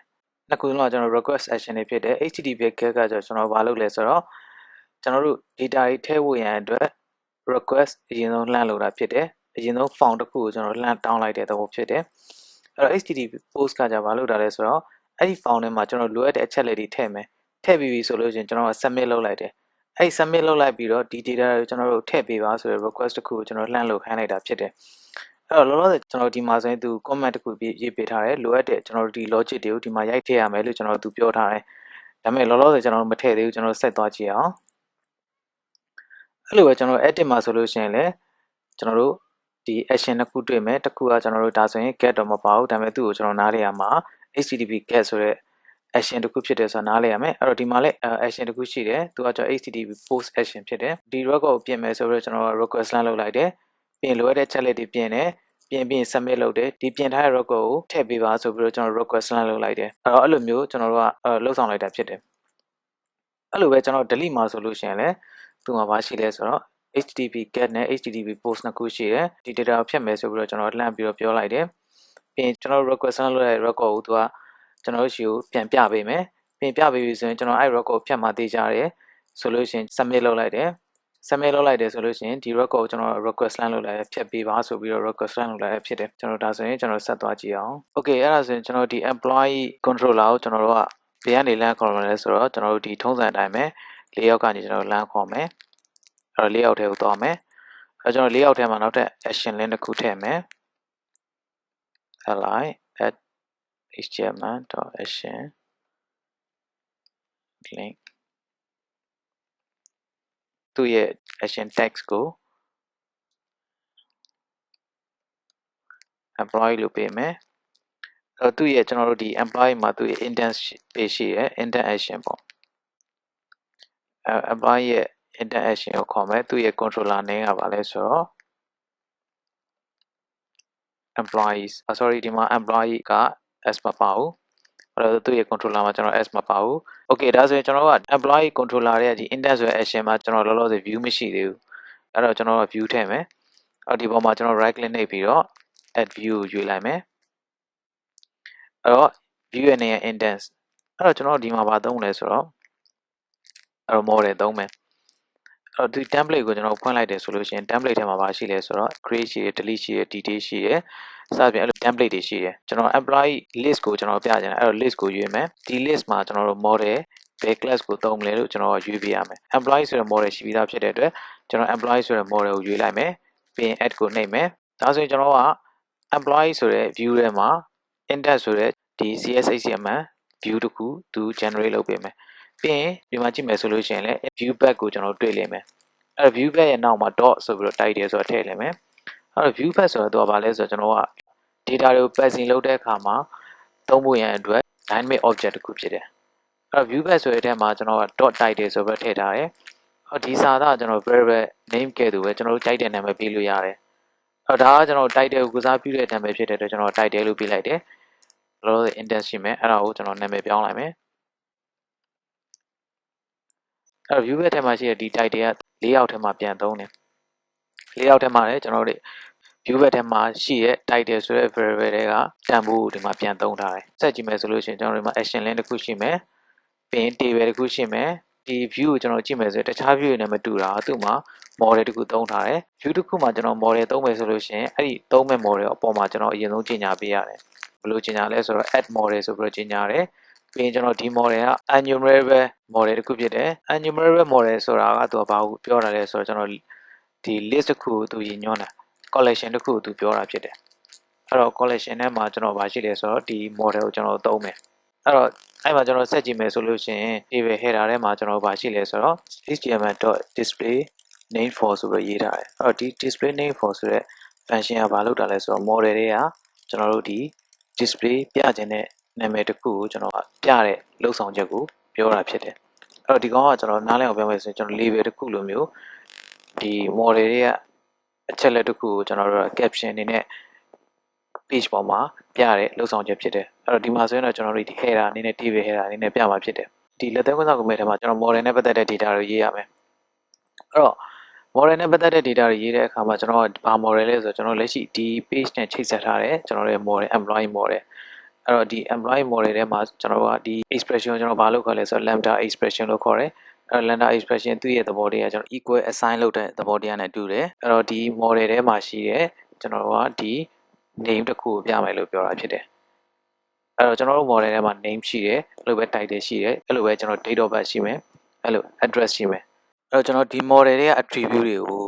နှစ်ခုလုံးကကျွန်တော် request action တွေဖြစ်တယ် http get ကကျွန်တော်ဘာလုပ်လဲဆိုတော့ကျွန်တော်တို့ data တွေထည့်ဖို့ရန်အတွက် request အရင်ဆုံးလှမ်းလို့တာဖြစ်တယ်အရင်ဆုံး form တစ်ခုကိုကျွန်တော်လှမ်းတောင်းလိုက်တဲ့သဘောဖြစ်တယ်အဲ့တော့ http post ကကြဘာလုပ်တာလဲဆိုတော့အဲ့ဒီ form ထဲမှာကျွန်တော်လိုအပ်တဲ့အချက်လက်တွေထည့်မယ်ထည့်ပြီးပြီဆိုလို့ရှိရင်ကျွန်တော်က submit လုပ်လိုက်တယ်အဲ့ submit လုပ်လိုက်ပြီးတော့ဒီ data ကိုကျွန်တော်တို့ထည့်ပေးပါဆိုတဲ့ request တစ်ခုကိုကျွန်တော်လှမ်းလို့ခိုင်းလိုက်တာဖြစ်တယ်အဲ့တော့လောလောဆယ်ကျွန်တော်ဒီမှာဆိုရင်သူ comment တစ်ခုရေးပေးထားတယ်လိုအပ်တဲ့ကျွန်တော်တို့ဒီ logic တွေကိုဒီမှာရိုက်ထည့်ရမယ်လို့ကျွန်တော်တို့သူပြောထားတယ်ဒါပေမဲ့လောလောဆယ်ကျွန်တော်တို့မထည့်သေးဘူးကျွန်တော်ဆက်သွားကြည့်အောင်အဲ့လိုပဲကျွန်တော် edit မှာဆိုလို့ရှိရင်လည်းကျွန်တော်တို့ဒီ action တစ်ခုတွေ့မယ်တစ်ခုကကျွန်တော်တို့ဒါဆိုရင် get တော့မပါဘူးဒါပေမဲ့သူ့ကိုကျွန်တော်နားလေရမှာ http get ဆိုတဲ့ action တစ်ခုဖြစ်တယ်ဆိုတာနားလေရမယ်အဲ့တော့ဒီမှာလည်း action တစ်ခုရှိတယ်သူကကျွန်တော် http post action ဖြစ်တယ်ဒီ record ကိုပြင်မယ်ဆိုတော့ကျွန်တော် request လှမ်းလုပ်လိုက်တယ်ပြင်လိုရတဲ့ ချက်လက်တွေပြင်တယ်ပြင် submit လုပ်တယ်ဒီပြင်ထားတဲ့ record ကိုထည့်ပေးပါဆိုပြီးတော့ကျွန်တော် request လှမ်းလုပ်လိုက်တယ်အဲ့လိုမျိုးကျွန်တော်တို့ကလှုပ်ဆောင်လိုက်တာဖြစ်တယ်အဲ့လိုပဲကျွန်တော် delete မှာဆိုလို့ရှိရင်လည်းသူမှာဘာရှိလဲဆိုတော့ http get နဲ့ http post နှစ်ခုရှိတယ်ဒီ data ကိုဖြတ်မယ်ဆိုပြီးတော့ကျွန်တော်လှမ်းပြီးတော့ပြောလိုက်တယ်ပြီးရင်ကျွန်တော် request လှမ်းလုပ်တဲ့ record ကိုသူကကျွန်တော်တို့ရှိကိုပြန်ပြပေးမယ်ပြင်ပြပေးပြီဆိုရင်ကျွန်တော်အဲ့ record ဖြတ်မှသိကြတယ်ဆိုလို့ရှိရင် submit လုပ်လိုက်တယ် submit လုပ်လိုက်တယ်ဆိုလို့ရှိရင်ဒီ record ကိုကျွန်တော် request လှမ်းလုပ်လိုက်ဖြတ်ပေးပါဆိုပြီးတော့ request လှမ်းလုပ်လိုက်ဖြစ်တယ်ကျွန်တော်ဒါဆိုရင်ကျွန်တော်ဆက်သွားကြည့်အောင် okay အဲ့ဒါဆိုရင်ကျွန်တော်ဒီ employee controller ကိုကျွန်တော်တို့ကဘယ်ကနေလမ်းခေါ်မလဲဆိုတော့ကျွန်တော်တို့ဒီထုံးစံအတိုင်းပဲ၄ယောက်ကနေကျွန်တော်လမ်းခေါ်မယ်အဲ့တော့၄ယောက်ထဲကိုသွားမယ်အဲ့ကျွန်တော်၄ယောက်ထဲမှာနောက်ထပ် action link တစ်ခုထည့်မယ် li add html.action link သူ့ရဲ့ action text ကို employee လို့ပေးမယ်အဲ့သူ့ရဲ့ကျွန်တော်တို့ဒီ employee မှာသူ့ရဲ့ intent page ရှိရယ် intent action ပေါ့employee ရဲ့ intent action ကိုခေါ်မယ်သူ့ရဲ့ controller name ကဘာလဲဆိုတော့ employees sorry ဒီမှာ employee က s မပါဘူးအဲ့တော့သူ့ရဲ့ controller မှာကျွန်တော် s မပါဘူး okay ဒါဆိုရင်ကျွန်တော်က employee controller ရဲ့ဒီ intent ဆိုတဲ့ action မှာကျွန်တော်လောလောဆယ် view မရှိသေးဘူးအဲ့တော့ကျွန်တော်က view ထည့်မယ်အဲ့ဒီပေါ်မှာကျွန်တော် right click နှိပ်ပြီးတော့ add view ကိုရွေးလိုက်မယ်အဲ့တော့ view ရဲ့နေရာ intent အဲ့တော့ကျွန်တော်ဒီမှာဘာသုံးလဲဆိုတော့အဲ့တော့ model သုံးမယ်အဲ့တော့ဒီ template ကိုကျွန်တော်ဖွင့်လိုက်တယ်ဆိုလို့ရှိရင် template ထဲမှာဘာရှိလဲဆိုတော့ create ရှိရယ် delete ရှိရယ် detail ရှိရယ်စသဖြင့်အဲ့လို template တွေရှိတယ်ကျွန်တော် employee list ကိုကျွန်တော်ပြချင်တယ်အဲ့တော့ list ကိုရွေးမယ်ဒီ list မှာကျွန်တော်တို့ model ဘယ် class ကိုသုံးမလဲလို့ကျွန်တော်ရွေးပေးရမယ် employee ဆိုတဲ့ model ရှိပြီးသားဖြစ်တဲ့အတွက်ကျွန်တော် employee ဆိုတဲ့ model ကိုရွေးလိုက်မယ်ပြီးရင် add ကိုနှိပ်မယ်ဒါဆိုရင်ကျွန်တော်က employee ဆိုတဲ့ view ထဲမှာ index ဆိုတဲ့ဒီ CSHTML view တခုသူ generate လုပ်ပေးမယ်ပြီးရင်ဒီမှာကြည့်မယ်ဆိုလို့ရှိရင်လည်း view back ကိုကျွန်တော်တွေ့လိမ့်မယ်အဲ့တော့ view back ရဲ့နောက်မှာ dot ဆိုပြီးတော့ တိုက်တယ်ဆိုတော့ထည့်လိမ့်မယ်အဲ့တော့ view back ဆိုတော့ဘာလဲဆိုတော့ကျွန်တော်က data တွေကို parsing လုပ်တဲ့အခါမှာသုံးဖို့ရန်အတွက် dynamic object တခုဖြစ်တယ်အဲ့တော့ view back ဆိုတဲ့အထက်မှာကျွန်တော်က dot တိုက်တယ်ဆိုပြီးတော့ထည့်ထားတယ်အော်ဒီစာသားကျွန်တော် variable name ကဲ့သို့ပဲကျွန်တော်တို့ကြိုက်တဲ့နာမည်ပေးလို့ရတယ်အဲ့ဒါကကျွန်တော် title ကိုကစားပြုတဲ့နာမည်ဖြစ်တဲ့အတွက်ကျွန်တော် title လို့ပေးလိုက်တယ်လောလောဆယ် index ရှိမယ်အဲ့ဒါကိုကျွန်တော်နာမည်ပြောင်းလိုက်မယ်အဲ့တော့ view back ထဲမှာရှိတဲ့ဒီ title က၄ယောက်ထဲမှာပြန်သုံးတယ်၄ယောက်ထဲမှာလည်းကျွန်တော်တို့ view back ထဲမှာရှိတဲ့ title ဆိုတဲ့ variable တွေကတန်ဖိုးဒီမှာပြန်သုံးထားတယ်ဆက်ကြည့်မယ်ဆိုလို့ရှိရင်ကျွန်တော်တို့ဒီမှာ action link တစ်ခုရှိမယ်ပြီးရင် table တစ်ခုရှိမယ်ဒီ view ကိုကျွန်တော်ကြည့်မယ်ဆိုရင်တခြား view တွေနဲ့မတူတာသူ့မှာ model တစ်ခုသုံးထားတယ် view တစ်ခုမှာကျွန်တော် model သုံးမယ်ဆိုလို့ရှိရင်အဲ့ဒီသုံးမဲ့ model အပေါ်မှာကျွန်တော်အရင်ဆုံးကြီးညာပေးရတယ်ဘယ်လိုကြီးညာလဲဆိုတော့ add model ဆိုပြီးတော့ကြီးညာရတယ်ပြီးရင်ကျွန်တော်ဒီ model က enumerable model တစ်ခုဖြစ်တယ် enumerable model ဆိုတာကသူကဘာကိုပြောတာလဲဆိုတော့ကျွန်တော်ဒီ list တစ်ခုကိုသူရည်ညွှန်းတာ collection တစ်ခုကိုသူပြောတာဖြစ်တယ်အဲ့တော့ collection ထဲမှာကျွန်တော်ဘာရှိလဲဆိုတော့ဒီ model ကိုကျွန်တော်သုံးမယ်အဲ့တော့အဲ့မှာကျွန်တော်ဆက်ကြည့်မယ်ဆိုလို့ရှိရင် table header ထဲမှာကျွန်တော်ဘာရှိလဲဆိုတော့ html.display name for ဆိုပြီးရေးထားတယ်အဲ့တော့ဒီ display name for ဆိုတဲ့ function ကဘာလုပ်တာလဲဆိုတော့ model တွေကကျွန်တော်တို့ဒီ display ပြခြင်းတဲ့နာမည်တစ်ခုကိုကျွန်တော်ကပြတဲ့လုပ်ဆောင်ချက်ကိုပြောတာဖြစ်တယ်အဲ့တော့ဒီကောင်ကကျွန်တော်နားလည်အောင်ပြောမယ်ဆိုရင်ကျွန်တော် label တစ်ခုလိုမျိုးဒီ model တွေကအချက်လက်တစ်ခုကိုကျွန်တော်တို့ caption အနေနဲ့ page ပေါ်မှာပြတဲ့လုပ်ဆောင်ချက်ဖြစ်တယ် အဲ့တော့ဒီမှာဆိုရင်တော့ကျွန်တော်တို့ဒီ header အနေနဲ့ table header အနေနဲ့ပြမှာဖြစ်တယ်ဒီလက်သေးကွန်းဆောင် command ထဲမှာကျွန်တော် model နဲ့ပတ်သက်တဲ့ data တွေရေးရမယ်အဲ့တော့ model နဲ့ပတ်သက်တဲ့ data တွေရေးတဲ့အခါမှာကျွန်တော်ကဘာ model လဲဆိုတော့ကျွန်တော်လက်ရှိဒီ page နဲ့ချိတ်ဆက်ထားတဲ့ကျွန်တော်ရဲ့ model employee model အဲ့တော့ဒီ employee model ထဲမှာကျွန်တော်ကဒီ expression ကိုကျွန်တော်ဘာလို့ခေါ်လဲဆိုတော့ lambda expression လို့ခေါ်တယ်အဲ့တော့ lambda expression သူ့ရဲ့သဘောတရားကျွန်တော် equal assign လုပ်တဲ့သဘောတရားနဲ့တူတယ်အဲ့တော့ဒီ model ထဲမှာရှိတဲ့ကျွန်တော်ကဒီ name တစ်ခုကိုပြမယ်လို့ပြောတာဖြစ်တယ်အဲ့တော့ကျွန်တော်တို့ model ထဲမှာ name ရှိတယ်အဲ့လိုပဲ title ရှိတယ်အဲ့လိုပဲကျွန်တော် date of birth ရှိမယ်အဲ့လို address ရှိမယ်အဲ့တော့ကျွန်တော်ဒီ model တွေက attribute တွေကို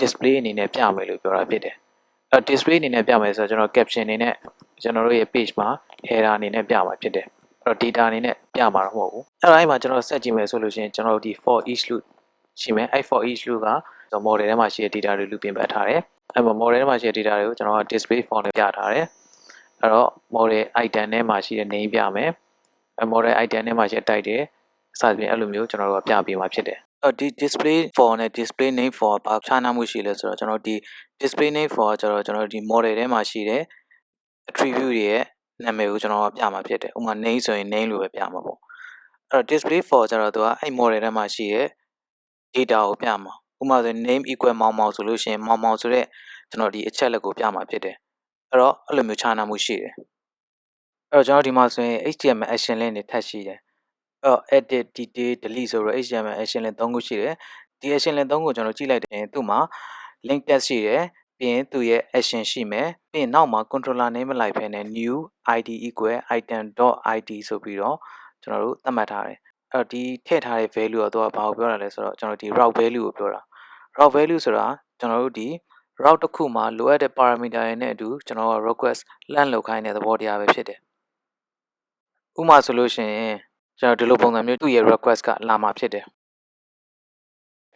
display အနေနဲ့ပြမယ်လို့ပြောတာဖြစ်တယ်အဲ့ display အနေနဲ့ပြမယ်ဆိုတော့ကျွန်တော် caption အနေနဲ့ကျွန်တော်တို့ရဲ့ page မှာ header အနေနဲ့ပြမှာဖြစ်တယ်အဲ့တော့ data အနေနဲ့ပြမှာတော့မဟုတ်ဘူးအဲ့တော့အဲ့မှာကျွန်တော်ဆက်ကြည့်မယ်ဆိုလို့ရှိရင်ကျွန်တော်ဒီ for each loop ရှိမယ်အဲ့ for each loop က model ထဲမှာရှိတဲ့ data တွေလူပြင်ပတ်ထားတယ်အဲ့မှာ model ထဲမှာရှိတဲ့ data တွေကိုကျွန်တော်က display form နဲ့ပြထားတယ်အဲ့တော့ model item ထဲမှာရှိတဲ့ name ပြမယ်အဲ့ model item ထဲမှာရှိတဲ့ title စသဖြင့်အဲ့လိုမျိုးကျွန်တော်တို့ကပြပေးမှာဖြစ်တယ်ဒီ display for နဲ့ display name for ဘာခြားနားမှုရှိလဲဆိုတော့ကျွန်တော်ဒီ display name for ကျတော့ကျွန်တော်ဒီ model ထဲမှာရှိတဲ့ attribute တွေရဲ့နာမည်ကိုကျွန်တော်ကပြမှာဖြစ်တယ်ဥပမာ name ဆိုရင် name လို့ပဲပြမှာပေါ့အဲ့တော့ display for ကျတော့သူကအဲ့ model ထဲမှာရှိတဲ့ data ကိုပြမှာဥပမာဆို name equal မောင်မောင်ဆိုလို့ရှိရင်မောင်မောင်ဆိုတဲ့ကျွန်တော်ဒီအချက်လက်ကိုပြမှာဖြစ်တယ်အဲ့တော့အဲ့လိုမျိုးခြားနားမှုရှိတယ်အဲ့တော့ကျွန်တော်ဒီမှာဆိုရင် HTML action link တွေထပ်ရှိတယ်အဲ့တော့ edit detail delete ဆိုတော့ HTML action link 3ခုရှိတယ်ဒီ action link 3ခုကျွန်တော်ကြည့်လိုက်တယ်သူ့မှာ link text ရှိတယ်ပြီးရင်သူရဲ့ action ရှိမယ်ပြီးရင်နောက်မှာ controller name မလိုက်ဖ ೇನೆ new id equal item.id ဆိုပြီးတော့ကျွန်တော်တို့သတ်မှတ်ထားတယ်အဲ့တော့ဒီထည့်ထားတဲ့ value တော့သူကဘာကိုပြောတာလဲဆိုတော့ကျွန်တော်ဒီ route value ကိုပြောတာ route value ဆိုတာကျွန်တော်တို့ဒီ route တစ်ခုမှာလိုအပ်တဲ့ parameter တွေနဲ့အတူကျွန်တော်က request လှမ်းလုပ်ခိုင်းတဲ့သဘောတရားပဲဖြစ်တယ်ဥပမာဆိုလို့ရှိရင်ကျွန်တော်ဒီလိုပုံစံမျိုးသူ့ရဲ့ request ကလာမှာဖြစ်တယ်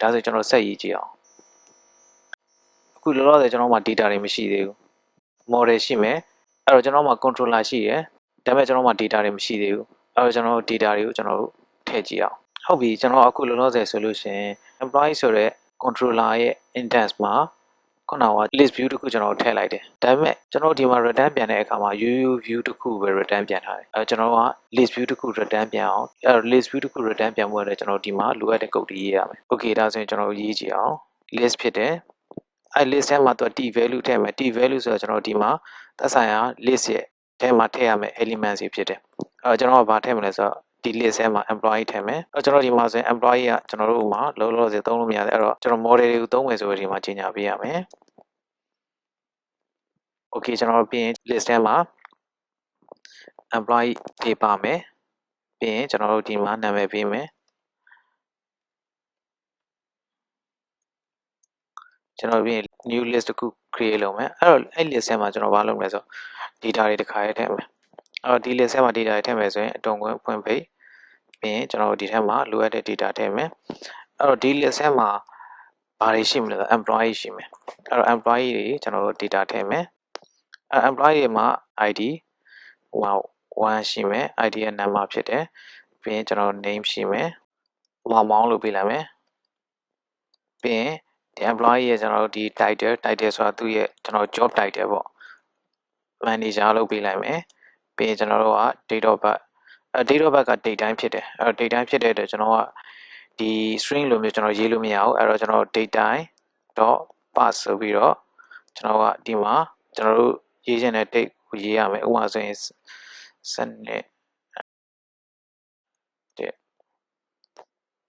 ဒါဆိုကျွန်တော်ဆက်ရေးကြည့်အောင်အခုလောလောဆယ်ကျွန်တော်မှာ data တွေမရှိသေးဘူး model ရှိမယ်အဲ့တော့ကျွန်တော်မှာ controller ရှိရယ်ဒါပေမဲ့ကျွန်တော်မှာ data တွေမရှိသေးဘူးအဲ့တော့ကျွန်တော် data တွေကိုကျွန်တော်တို့ထည့်ကြည့်အောင်ဟုတ်ပြီကျွန်တော်အခုလောလောဆယ်ဆိုလို့ရှိရင် employee ဆိုတဲ့ controller ရဲ့ index မှာခုနက list view တစ်ခုကျွန်တော်ထည့်လိုက်တယ်ဒါပေမဲ့ကျွန်တော်ဒီမှာ return ပြန်တဲ့အခါမှာ UU view တစ်ခုပဲ return ပြန်ထားတယ်အဲကျွန်တော်က list view တစ်ခု return ပြန်အောင်အဲ list view တစ်ခု return ပြန်ဖို့လည်းကျွန်တော်ဒီမှာလိုအပ်တဲ့ code တွေရေးရမယ် okay ဒါဆိုရင်ကျွန်တော်ရေးကြည့်အောင် list ဖြစ်တယ်အဲ list ထဲမှာသူ t value ထည့်မယ် t value ဆိုတော့ကျွန်တော်ဒီမှာသက်ဆိုင်ရာ list ရဲ့ထဲမှာထည့်ရမယ် elements တွေဖြစ်တယ်အဲကျွန်တော်ကဘာထည့်မလဲဆိုတော့ဒီ list ထဲမှာ employee ထည့်မယ်အဲကျွန်တော်ဒီမှာဆိုရင် employee ကကျွန်တော်တို့မှာလောလောဆယ်သုံးလို့မရတယ်အဲ့တော့ကျွန်တော် model တွေကိုသုံးမယ်ဆိုရင်ဒီမှာကြီးညာပေးရမယ် okay ကျွန်တော်ပြင် list ထဲမှာ employee တွေပါမယ်ပြီးရင်ကျွန်တော်တို့ဒီမှာနာမည်ပေးမယ်ကျွန်တော်ပြင် new list တစ်ခု create လုပ်မယ်အဲ့တော့အဲ့ list ထဲမှာကျွန်တော်ဘာလုပ်မလဲဆိုတော့ data တွေတစ်ခါရေးထည့်မယ်အဲ့တော့ဒီ list ထဲမှာ data တွေထည့်မယ်ဆိုရင်အတုံးခွင့်ဖွင့်ပိတ်ပြီးရင်ကျွန်တော်ဒီထဲမှာလိုအပ်တဲ့ data ထည့်မယ်အဲ့တော့ဒီ list ထဲမှာဘာတွေရှိမလဲဆိုတော့ employee ရှိမယ်အဲ့တော့ employee တွေကျွန်တော်တို့ data ထည့်မယ်အဲ့ employee တွေမှာ id 1ရှိမယ် id ရဲ့ number ဖြစ်တယ်ပြီးရင်ကျွန်တော် name ရှိမယ်မောင်မောင်လို့ပေးလိုက်မယ်ပြီးရင်ဒီ employee ရဲ့ကျွန်တော်တို့ဒီ title ဆိုတာသူ့ရဲ့ကျွန်တော် job title ပေါ့ manager လို့ပေးလိုက်မယ်ပြီးရင်ကျွန်တော်တို့က date of birth date of birth က date တိုင်းဖြစ်တယ်အဲ့တော့ date တိုင်းဖြစ်တဲ့အတွက်ကျွန်တော်ကဒီ string လိုမျိုးကျွန်တော်ရေးလို့မရဘူးအဲ့တော့ကျွန်တော် date time .pass ဆိုပြီးတော့ကျွန်တော်ကဒီမှာကျွန်တော်တို့ရေးချင်တဲ့ date ကိုရေးရမယ်ဥပမာဆိုရင်စနစ်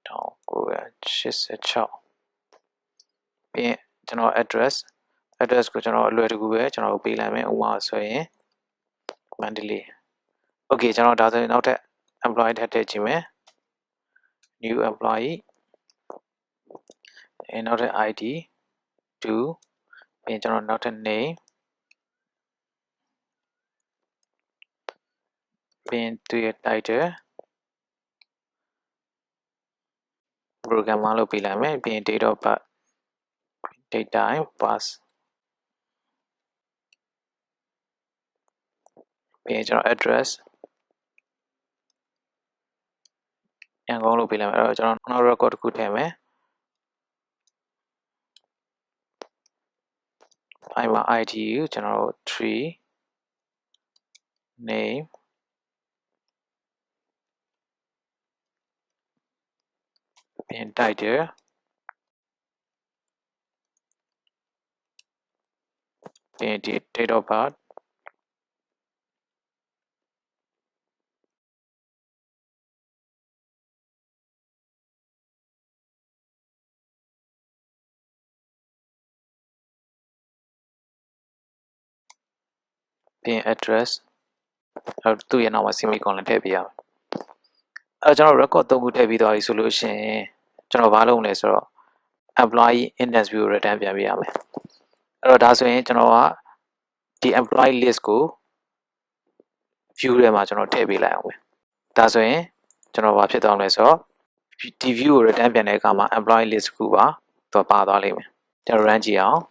1986ပြီးရင်ကျွန်တော် address ကိုကျွန်တော်အလွယ်တကူပဲကျွန်တော်ပေးလိုက်မယ်ဥပမာဆိုရင် Mandalay okay ကျွန်တော်ဒါဆိုရင်နောက်ထပ် employee ထပ်ထည့်ကြည့်မယ် new employee နောက်ထပ် id 2ပြီးရင်ကျွန်တော်နောက်ထပ် name ပြီးရင်သူရဲ့ title programmer လို့ပေးလိုက်မယ်ပြီးရင် date of birth date time pass ပြီးရင်ကျွန်တော် address ရန်ကုန်လို့ပေးလိုက်မယ်အဲ့တော့ကျွန်တော်နောက် record တစ်ခုထည့်မယ်အဲ့မှာ id ကိုကျွန်တော်3 name in title in date of birth in address သူ့ရဲ့နောက်မှာ semicolon ထည့်ပေးရမယ်ကျွန်တော် record 3ခုထည့်ပြီးသွားပြီဆိုလို့ရှိရင်ကျွန်တော်ဘာလုပ်လဲဆိုတော့ employee index view return ပြန်ပေးရမယ်အဲ့တော့ဒါဆိုရင်ကျွန်တော်ကဒီ employee list ကို view ထဲမှာကျွန်တော်ထည့်ပေးလိုက်အောင်ပဲဒါဆိုရင်ကျွန်တော်ဘာဖြစ်သွားမလဲဆိုတော့ဒီ view ကို return ပြန်တဲ့အခါမှာ employee list ခုပါသူပါသွားလိမ့်မယ်ကျွန်တော် run ကြည့်အောင်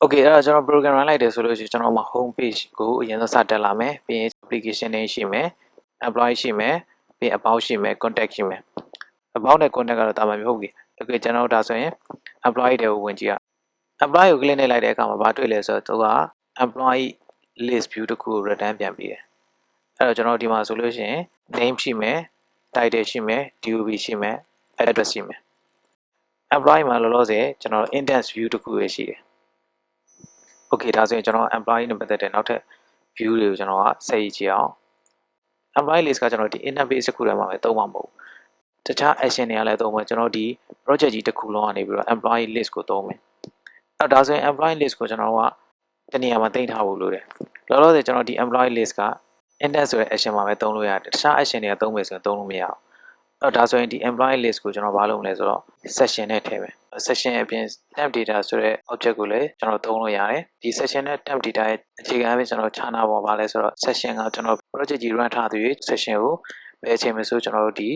Okay အဲ့တော့ကျွန်တော် program run လိုက်တယ်ဆိုလို့ရှိရင်ကျွန်တော်မှာ home page ကိုအရင်ဆုံးစတက်လာမယ်ပြီးရင် application name ရှိမယ် employee ရှိမယ်ပြီးရင် about ရှိမယ် contact ရှိမယ် about နဲ့ contact ကတော့တာမန်မျိုးဟုတ်ပြီ Okay ကျွန်တော်ဒါဆိုရင် employee တွေကိုဝင်ကြည့်ရ employee ကို click နဲ့လိုက်တဲ့အခါမှာဘာတွေ့လဲဆိုတော့သူက employee list view တစ်ခုကို return ပြန်ပေးတယ်အဲ့တော့ကျွန်တော်ဒီမှာဆိုလို့ရှိရင် name ရှိမယ် title ရှိမယ် DOB ရှိမယ် address ရှိမယ် employee မှာလောလောဆယ်ကျွန်တော် index view တစ်ခုပဲရှိတယ်Okay ဒါဆိုရင်ကျွန်တော် employee နဲ့ပတ်သက်တဲ့နောက်ထပ် view တွေကိုကျွန်တော်ကဆက်ကြည့်အောင် employee list ကကျွန်တော်ဒီ interface တစ်ခုထဲမှာပဲသုံးမှာမဟုတ်ဘူးတခြား action တွေကလည်းသုံးမယ်ကျွန်တော်ဒီ project ကြီးတစ်ခုလုံးကနေပြီးတော့ employee list ကိုသုံးမယ်အဲ့ဒါဆိုရင် employee list ကိုကျွန်တော်ကတနေရာမှာတင်ထားဖို့လိုတယ်လောလောဆယ်ကျွန်တော်ဒီ employee list က index ဆိုတဲ့ action မှာပဲသုံးလို့ရတယ်တခြား action တွေကသုံးမယ်ဆိုရင်သုံးလို့မရအောင်အဲ့ဒါဆိုရင်ဒီ employee list ကိုကျွန်တော်ဘာလုပ်မလဲဆိုတော့ section နဲ့ထည့်မယ် section အပြင် temp data ဆိုတဲ့ object ကိုလည်းကျွန်တော်သုံးလို့ရတယ်ဒီ section နဲ့ temp data ရဲ့အခြေခံအဖြစ်ကျွန်တော်ခြားနာပေါ်ပါလဲဆိုတော့ section ကကျွန်တော် project ကြီး run ထားသူရဲ့ section ကိုဘယ်အချိန်မှဆိုကျွန်တော်တို့ဒီ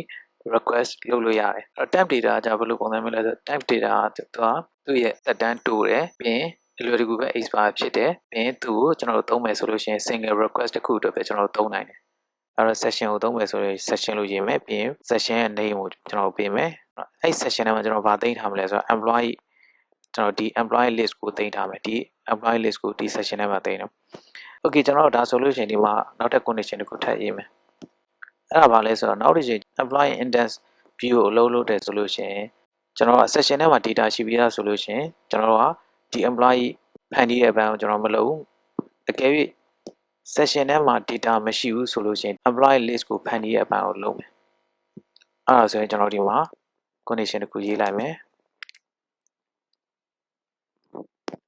request လုပ်လို့ရတယ်အဲ့ temp data ကဘယ်လိုပုံစံမျိုးလဲဆိုတော့ temp data ကသူ့ရဲ့သက်တမ်းတိုးတယ်ပြီးရင်အလွယ်တကူပဲ expire ဖြစ်တယ်ပြီးရင်သူ့ကိုကျွန်တော်တို့သုံးမယ်ဆိုလို့ရှိရင် single request တစ်ခုအတွက်ပဲကျွန်တော်တို့သုံးနိုင်တယ်အဲ့တော့ section ကိုသုံးမယ်ဆိုရင် section လို့ရေးမယ်ပြီးရင် section ရဲ့ name ကိုကျွန်တော်ပေးမယ်အဲ့ section ထဲမှာကျွန်တော်ဗာသိမ်းထားမလဲဆိုတော့ employee ကျွန်တော်ဒီ employee list ကိုသိမ်းထားမယ်ဒီ employee list ကိုဒီ section ထဲမှာသိမ်းတယ် Okay ကျွန်တော်ဒါဆိုလို့ရှိရင်ဒီမှာနောက်ထပ် condition တစ်ခုထပ်ရေးမယ်အဲ့ဒါဗာလဲဆိုတော့နောက်တစ်ချိန် employee index view ကိုအလုပ်တယ်ဆိုလို့ရှိရင်ကျွန်တော်က section ထဲမှာ data ရှိပြီးသားဆိုလို့ရှိရင်ကျွန်တော်ကဒီ employee ဖန်တီးတဲ့ဘဏ်ကိုကျွန်တော်မလုပ်ဘူးအကယ်၍ session ထဲမှာ data မရှိဘူးဆိုလို့ရှိရင် employee list ကိုဖန်တီးတဲ့အပိုင်းကိုလုပ်မယ်အဲ့ဒါဆိုရင်ကျွန်တော်ဒီမှာ condition တစ်ခုရေးလိုက်မယ်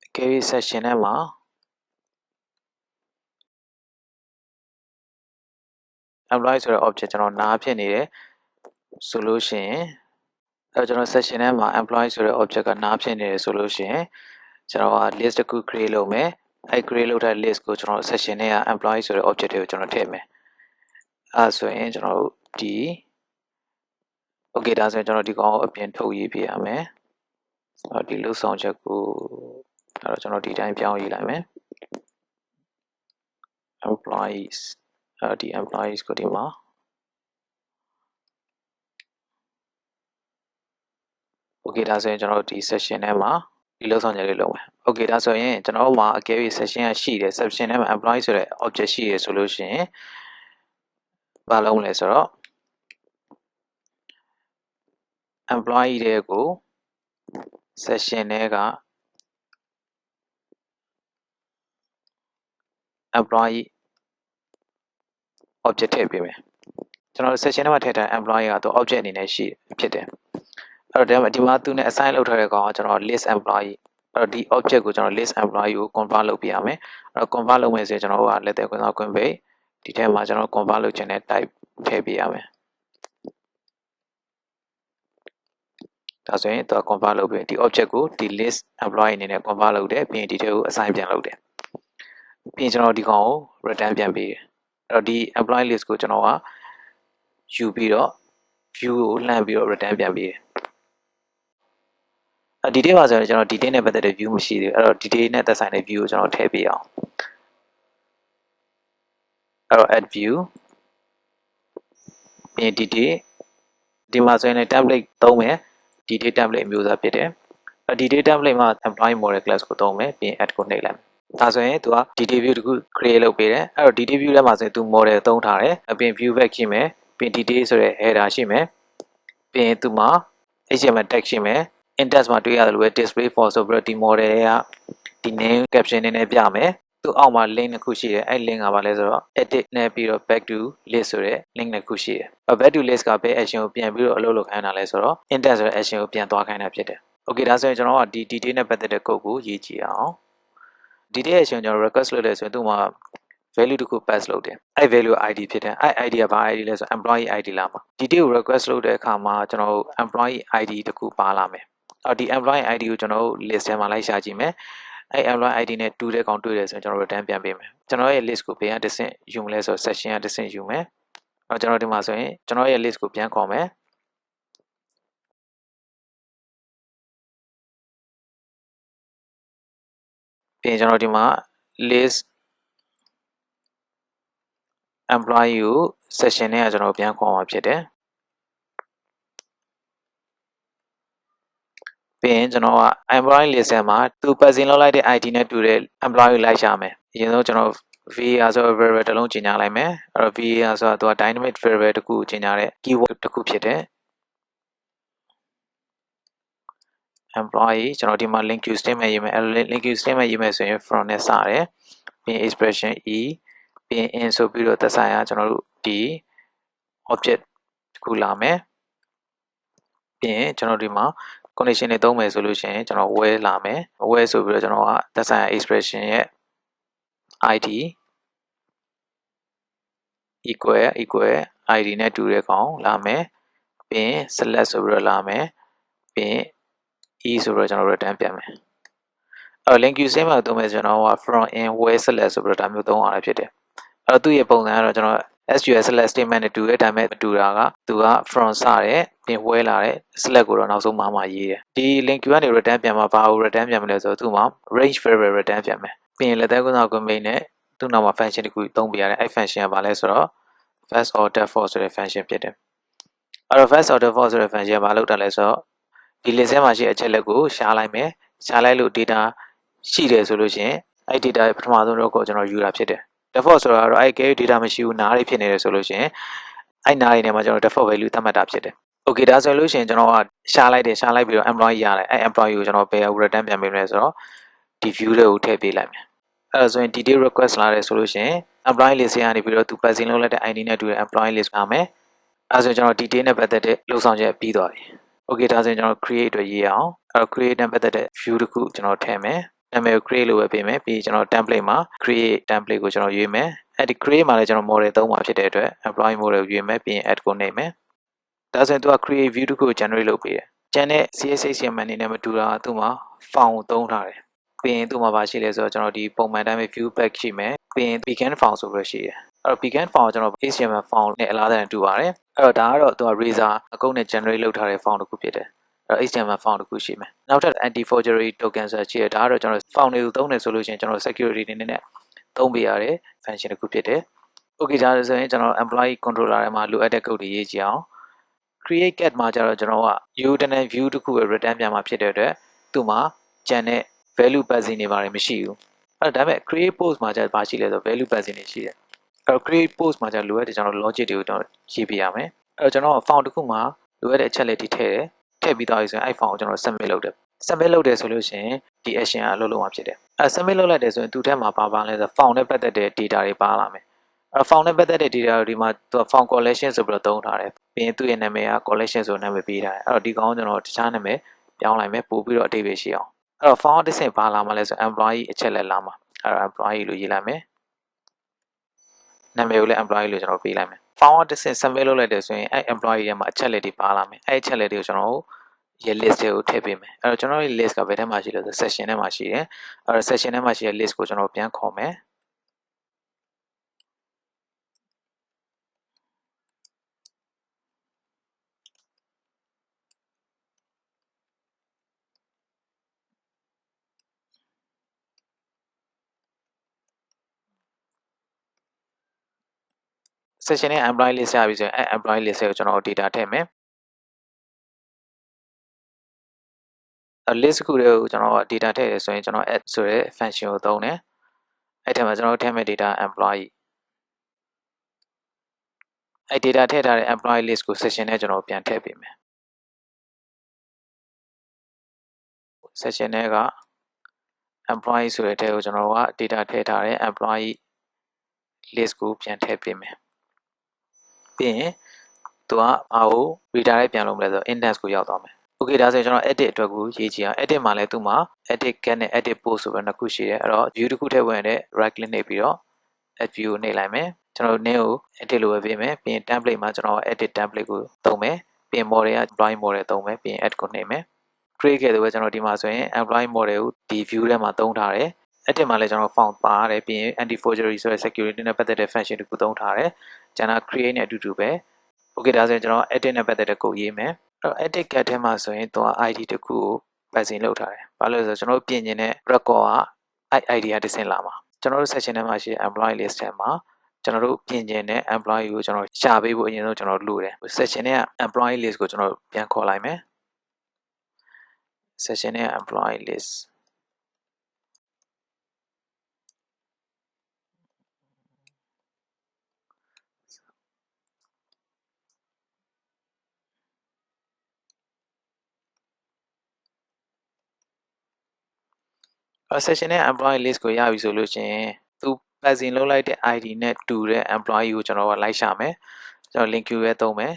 အကယ်၍ session ထဲမှာ employee ဆိုတဲ့ object ကျွန်တော်နားဖြစ်နေတယ်ဆိုလို့ရှိရင်အဲ့ကျွန်တော် session ထဲမှာ employee ဆိုတဲ့ object ကနားဖြစ်နေတယ်ဆိုလို့ရှိရင်ကျွန်တော်က list တစ်ခု create လုပ်မယ်အဲ့ create လုပ်တဲ့ list ကိုကျွန်တော် session ထဲက employee ဆိုတဲ့ object တွေကိုကျွန်တော်ထည့်မယ်အဲ့ဆိုရင်ကျွန်တော်တို့ဒီ Okay ဒါဆိုရင်ကျွန်တော်ဒီကောင်ကိုအပြင်ထုတ်ရေးပြရမယ်ဒီလုပ်ဆောင်ချက်ကိုအဲ့တော့ကျွန်တော်ဒီတိုင်းပြောင်းရေးလိုက်မယ် employees ဒီ employees ကိုဒီမှာOkay ဒါဆိုရင်ကျွန်တော်ဒီ session ထဲမှာဒီလုပ်ဆောင်ချက်လေးလုပ်မယ် Okay ဒါဆိုရင်ကျွန်တော်မှာအကယ်၍ session ကရှိတယ် section ထဲမှာ employee ဆိုတဲ့ object ရှိရဆိုလို့ရှိရင်ဘာလုပ်မလဲဆိုတော့ employee တွေကို session ထဲက employee object ထည့်ပေးမယ်ကျွန်တော် session ထဲမှာထည့်ထား employee ကတော့ object အနေနဲ့ရှိဖြစ်တယ်အဲ့တော့ဒီမှာသူနဲ့ assign လုပ်ထားတဲ့ကောင်ကကျွန်တော် list employee အဲ့တော့ဒီ object ကိုကျွန်တော် list employee ကို convert လုပ်ပြရမယ်အဲ့တော့ convert လုပ်မယ်ဆိုရင်ကျွန်တော်ကလက်သေးခွင့်ဆောင်ခွင့်ပဲဒီထဲမှာကျွန်တော် convert လုပ်ချင်တဲ့ type ထည့်ပြရမယ်ဒါဆိုရင်သူက convert လုပ်ပြီးဒီ object ကိုဒီ list employee အနေနဲ့ convert လုပ်တယ်ပြီးရင်ဒီထဲကို assign ပြန်လုပ်တယ်ပြီးရင်ကျွန်တော်ဒီကောင်ကို return ပြန်ပေးတယ်အဲ့တော့ဒီ employee list ကိုကျွန်တော်ကယူပြီးတော့ view ကိုလှမ်းပြီးတော့ return ပြန်ပေးတယ်ဒီနေ့ပါဆိုရင်ကျွန်တော် detail နဲ့ပတ်သက်တဲ့ view မရှိသေးဘူးအဲ့တော့ detail နဲ့သက်ဆိုင်တဲ့ view ကိုကျွန်တော်ထည့်ပေးအောင်အဲ့တော့ add view ပြီးရင် detail ဒီမှာဆိုရင် template သုံးမယ် detail template အမျိုးအစားဖြစ်တယ် ဒီ data template မှာ employee model class ကိုသုံးမယ်ပြီးရင် add ကိုနှိပ်လိုက်မယ်ဒါဆိုရင်သူက data view တခု create လုပ်ပေးတယ်အဲ့တော့ data view ထဲမှာဆိုရင်သူ model သုံးထားတယ်အပြင် view back ရှိမယ်ပြီး detail ဆိုတဲ့ header ရှိမယ်ပြီးရင်သူမှာ HTML tag ရှိမယ် index မှာတွေ့ရတယ်လို့ပဲ display for ဆိုပြီးတော့ဒီ model ကဒီ name caption နဲ့ပြမယ်သူအောက်မှာ link တစ်ခုရှိတယ်အဲ့ link ကဘာလဲဆိုတော့ edit နဲ့ပြီးတော့ back to list ဆိုတဲ့ link တစ်ခုရှိတယ် back to list ကဘယ် action ကိုပြန်ပြီးတော့အလုပ်လုပ်ခိုင်းတာလဲဆိုတော့ index ဆိုတဲ့ action ကိုပြန်သွားခိုင်းတာဖြစ်တယ် okay ဒါဆိုရင်ကျွန်တော်ကဒီ detail နဲ့ပတ်သက်တဲ့ code ကိုရေးကြည့်အောင် detail action ကျွန်တော် request လုပ်တယ်ဆိုရင်သူ့မှာ value တစ်ခု pass လုပ်တယ်အဲ့ value ID ဖြစ်တယ်အဲ့ ID ကဘာ ID လဲဆို employee ID လာမှာ detail ကို request လုပ်တဲ့အခါမှာကျွန်တော် employee ID တစ်ခုပါလာမယ်အော်ဒီ employee ID ကိုကျွန်တော် list ထဲမှာလိုက်ရှာကြည့်မယ်အဲ့ employee ID နဲ့တူတဲ့ကောင်တွေ့တယ်ဆိုရင်ကျွန်တော် return ပြန်ပေးမယ်ကျွန်တော်ရဲ့ list ကိုဘယ်ကတစ်ဆင့်ယူမလဲဆိုတော့ section ကတစ်ဆင့်ယူမယ်အဲ့ကျွန်တော်ဒီမှာဆိုရင်ကျွန်တော်ရဲ့ list ကိုပြန်ခေါ်မယ်ပြီးရင်ကျွန်တော်ဒီမှာ list employee ကို section နဲ့ကျွန်တော်ပြန်ခေါ်မှာဖြစ်တယ်ပြီးရင်ကျွန်တော်က employee list ထဲမှာသူပတ်စင်လောက်လိုက်တဲ့ ID နဲ့တူတဲ့ employee ကိုလိုက်ရှာမယ်အရင်ဆုံးကျွန်တော် VAR ဆို variable တစ်လုံးကြီးညာလိုက်မယ်အဲ့တော့ VAR ဆိုတာသူက dynamic variable တစ်ခုကိုကြီးညာတဲ့ keyword တစ်ခုဖြစ်တယ် employee ကျွန်တော်ဒီမှာ link queue statement ရေးမယ်အဲ့ link queue statement ရေးမယ်ဆိုရင် from နဲ့စတယ်ပြီးရင် expression e ပြီးရင် in ဆိုပြီးတော့သက်ဆိုင်ရာကျွန်တော်တို့ဒီ object တစ်ခုလာမယ်ပြီးရင်ကျွန်တော်ဒီမှာ condition တွေသုံးမယ်ဆိုလို့ရှိရင်ကျွန်တော် where လာမယ် where ဆိုပြီးတော့ကျွန်တော်ကသက်ဆိုင်ရာ expression ရဲ့ id equal id နဲ့တူတဲ့ကောင်လာမယ်ပြီးရင် select ဆိုပြီးတော့လာမယ်ပြီးရင် e ဆိုပြီးတော့ကျွန်တော် return ပြန်မယ်အဲ့ link queue statement ကိုသုံးမယ်ကျွန်တော်က from in where select ဆိုပြီးတော့ဒါမျိုးသုံးရတာဖြစ်တယ်အဲ့တော့သူ့ရဲ့ပုံစံကတော့ကျွန်တော် SQL select statement နဲ့တူတဲ့ဒါပေမဲ့တူတာကသူက from စတယ်ပြင် where လာတဲ့ select ကိုတော့နောက်ဆုံးမှာရေးတယ်ဒီ link queue ကနေ return ပြန်မှာဘာကို return ပြန်မလဲဆိုတော့သူ့မှာ range variable return ပြန်မယ်ပြီးရင်လက်သေးကုသကွန်မိတ်နဲ့သူ့နောက်မှာ function တစ်ခုသုံးပြရတယ်အဲ့ function ကဘာလဲဆိုတော့ first order for ဆိုတဲ့ function ဖြစ်တယ်အဲ့တော့ first order for ဆိုတဲ့ function ကဘာလုပ်တာလဲဆိုတော့ဒီ list ထဲမှာရှိတဲ့အချက်လက်ကိုရှာလိုက်မယ်ရှာလိုက်လို့ data ရှိတယ်ဆိုလို့ရှိရင်အဲ့ data ရဲ့ပထမဆုံး row ကိုကျွန်တော်ယူတာဖြစ်တယ် default ဆိုတာတော့အဲ့ carry data မရှိဘူးနားလေးဖြစ်နေတယ်ဆိုလို့ရှိရင်အဲ့နားလေးထဲမှာကျွန်တော် default value သတ်မှတ်တာဖြစ်တယ် okay ဒါဆိုလို့ရှိရင်ကျွန်တော်ကရှာလိုက်တယ်ရှာလိုက်ပြီးတော့ employee ရတယ်အဲ့ employee ကိုကျွန်တော်ဘယ် return ပြန်ပေးမလဲဆိုတော့ဒီ view တွေကိုထည့်ပေးလိုက်မယ်အဲ့ဒါဆိုရင် detail request လာတယ်ဆိုလို့ရှိရင် employee list ကနေပြီးတော့သူပတ်စင်လုပ်လိုက်တဲ့ ID နဲ့တူတဲ့ employee list လာမယ်အဲ့ဒါဆိုကျွန်တော် detail နဲ့ပတ်သက်တဲ့လုပ်ဆောင်ချက်ပြီးသွားပြီ okay ဒါဆိုရင်ကျွန်တော် create အတွက်ရေးအောင်အဲ့တော့ create နဲ့ပတ်သက်တဲ့ view တစ်ခုကျွန်တော်ထည့်မယ်နာမည်ကို create လို့ပဲပေးမယ်ပြီးကျွန်တော် template မှာ create template ကိုကျွန်တော်ရွေးမယ်အဲ့ဒီ create မှာလည်းကျွန်တော် model သုံးမှာဖြစ်တဲ့အတွက် employee model ကိုရွေးမယ်ပြီးရင် add ကိုနှိပ်မယ်ဒါဆိုရင်သူက create view တစ်ခုကို generate လုပ်ပေးတယ်ကျန်တဲ့ CSS CMS အနေနဲ့မတူတာသူ့မှာ font ကိုသုံးထားတယ်ပြီးရင်သူ့မှာပါရှိလဲဆိုတော့ကျွန်တော်ဒီပုံမှန်တိုင်းပဲ view back ရှိမယ်ပြီးရင် beacon font ဆိုပြီးရှိတယ်အဲ့တော့ beacon font ကိုကျွန်တော် HTML font နဲ့အလားတူတူပါတယ်အဲ့တော့ဒါကတော့သူက Razor အကုတ်နဲ့ generate လုပ်ထားတဲ့ font တစ်ခုဖြစ်တယ်အဲ့တော့ HTML font တစ်ခုရှိမယ်နောက်ထပ် anti forgery token ဆိုတာရှိတယ်ဒါကတော့ကျွန်တော် font တွေကိုသုံးတယ်ဆိုလို့ရှိရင်ကျွန်တော် security အနေနဲ့သုံးပေးရတဲ့ function တစ်ခုဖြစ်တယ် okay ဒါဆိုရင်ကျွန်တော် employee controller ထဲမှာလိုအပ်တဲ့ code တွေရေးကြည့်အောင် create get မှာကျတော့ကျွန်တော်က user view တစ်ခုပဲ return ပြန်မှာဖြစ်တဲ့အတွက်သူ့မှာကျန်တဲ့ value passing တွေပါတယ်မရှိဘူးအဲ့ဒါပေမဲ့ create post မှာကျတော့ဘာရှိလဲဆိုတော့ value passing တွေရှိတယ်အဲ့တော့ create post မှာကျလိုအပ်တဲ့ကျွန်တော် logic တွေကိုကျွန်တော်ရေးပြရမယ်အဲ့တော့ကျွန်တော် font တစ်ခုမှာလိုအပ်တဲ့အချက်လက်တွေထည့်တယ်ထည့်ပြီးသွားပြီဆိုရင်အဲ့ font ကိုကျွန်တော် submit လုပ်တယ် submit လုပ်တယ်ဆိုလို့ရှိရင်ဒီ action ကအလုပ်လုပ်မှာဖြစ်တယ်အဲ့ submit လုပ်လိုက်တယ်ဆိုရင်သူ့ထဲမှာပါလဲဆိုတော့ font နဲ့ပတ်သက်တဲ့ data တွေပါလာမယ်အဲ့ font နဲ့ပတ်သက်တဲ့ data တွေဒီမှာသူက font collection ဆိုပြီးတော့သုံးထားတယ်ပြီးရင်သူ့ရဲ့နာမည်က collection ဆိုနာမည်ပေးထားတယ်အဲ့တော့ဒီကောင်ကျွန်တော်တခြားနာမည်ပြောင်းလိုက်မယ်ပို့ပြီးတော့အတိတ်ပဲရှိအောင်အဲ့တော့ font တစ်ဆင့်ဘာလာမှာလဲဆို employee အချက်လက်လာမှာအဲ့တော့ employee လို့ရေးလိုက်မယ်နာမည်ကိုလည်း employee လို့ကျွန်တော်ပေးလိုက်မယ် font တစ်ဆင့် submit လုပ်လိုက်တယ်ဆိုရင်အဲ့ employee ရဲ့မှာအချက်လက်တွေပါလာမယ်အဲ့အချက်လက်တွေကိုကျွန်တော်ရဲ့ list တွေကိုထည့်ပေးမယ်အဲ့တော့ကျွန်တော်ရဲ့ list ကဘယ်ထဲမှာရှိလဲဆို section ထဲမှာရှိတယ်အဲ့တော့ section ထဲမှာရှိတဲ့ list ကိုကျွန်တော်ပြန်ခေါ်မယ်section နဲ့ employee list ရပြီဆိုရင်အဲ့ employee list ကိုကျွန်တော် data ထည့်မယ် list တစ်ခုတည်းကိုကျွန်တော် data ထည့်ရဆိုရင်ကျွန်တော် add ဆိုတဲ့ function ကိုသုံးတယ်အဲ့ထဲမှာကျွန်တော်ထည့်မဲ့ data employee အဲ့ data ထည့်ထားတဲ့ employee list ကို section နဲ့ကျွန်တော်ပြန်ထည့်ပေးမယ် section နဲ့က employee ဆိုတဲ့ထဲကိုကျွန်တော်က data ထည့်ထားတဲ့ employee list ကိုပြန်ထည့်ပေးမယ်ပြီးရင်သူကဘာကို redirect ပြန်လုပ်မလဲဆိုတော့ index ကိုရောက်သွားမယ် okay ဒါဆိုရင်ကျွန်တော် edit အတွက်ကိုရေးကြည့်အောင် edit မှာလည်းသူ့မှာ edit get နဲ့ edit post ဆိုပြီးနှစ်ခုရှိတယ်အဲ့တော့ view တစ်ခုထည့်ဝင်တဲ့ right click နှိပ်ပြီးတော့ add view ကိုနှိပ်လိုက်မယ်ကျွန်တော် name ကို edit လို့ပဲပေးမယ်ပြီးရင် template မှာကျွန်တော် edit template ကိုသုံးမယ်ပြီးရင် model က employee model သုံးမယ်ပြီးရင် add ကိုနှိပ်မယ် create ခဲ့တဲ့ပဲကျွန်တော်ဒီမှာဆိုရင် employee model ကိုဒီ view ထဲမှာသုံးထားတယ် edit မှာလည်းကျွန်တော် found ပါရတယ်ပြီးရင် anti forgery ဆိုတဲ့ security နဲ့ပတ်သက်တဲ့ function တစ်ခုသုံးထားတယ်ကျွန်တော် create နဲ့အတူတူပဲ okay ဒါဆိုရင်ကျွန်တော် edit နဲ့ပတ်သက်တဲ့ code ရေးမယ်အဲ့ edit get ထဲမှာဆိုရင်သူက ID တစ်ခုကို passing လုပ်ထားတယ်ဘာလို့လဲဆိုတော့ကျွန်တော်ပြင်နေတဲ့ record က ID ကတစ်ဆင့်လာမှာကျွန်တော်တို့ section ထဲမှာရှိတဲ့ employee list ထဲမှာကျွန်တော်တို့ပြင်ကျင်တဲ့ employee ကိုကျွန်တော်ရှာပေးဖို့အရင်ဆုံးကျွန်တော်လုပ်တယ် section ထဲက employee list ကိုကျွန်တော်ပြန်ခေါ်လိုက်မယ် section ထဲက employee list section နဲ့ employee list ကိုရပြီဆိုလို့ရှိရင်သူ passing လုပ်လိုက်တဲ့ ID နဲ့တူတဲ့ employee ကိုကျွန်တော်ကလိုက်ရှာမယ်ကျွန်တော် link queue ပဲသုံးမယ်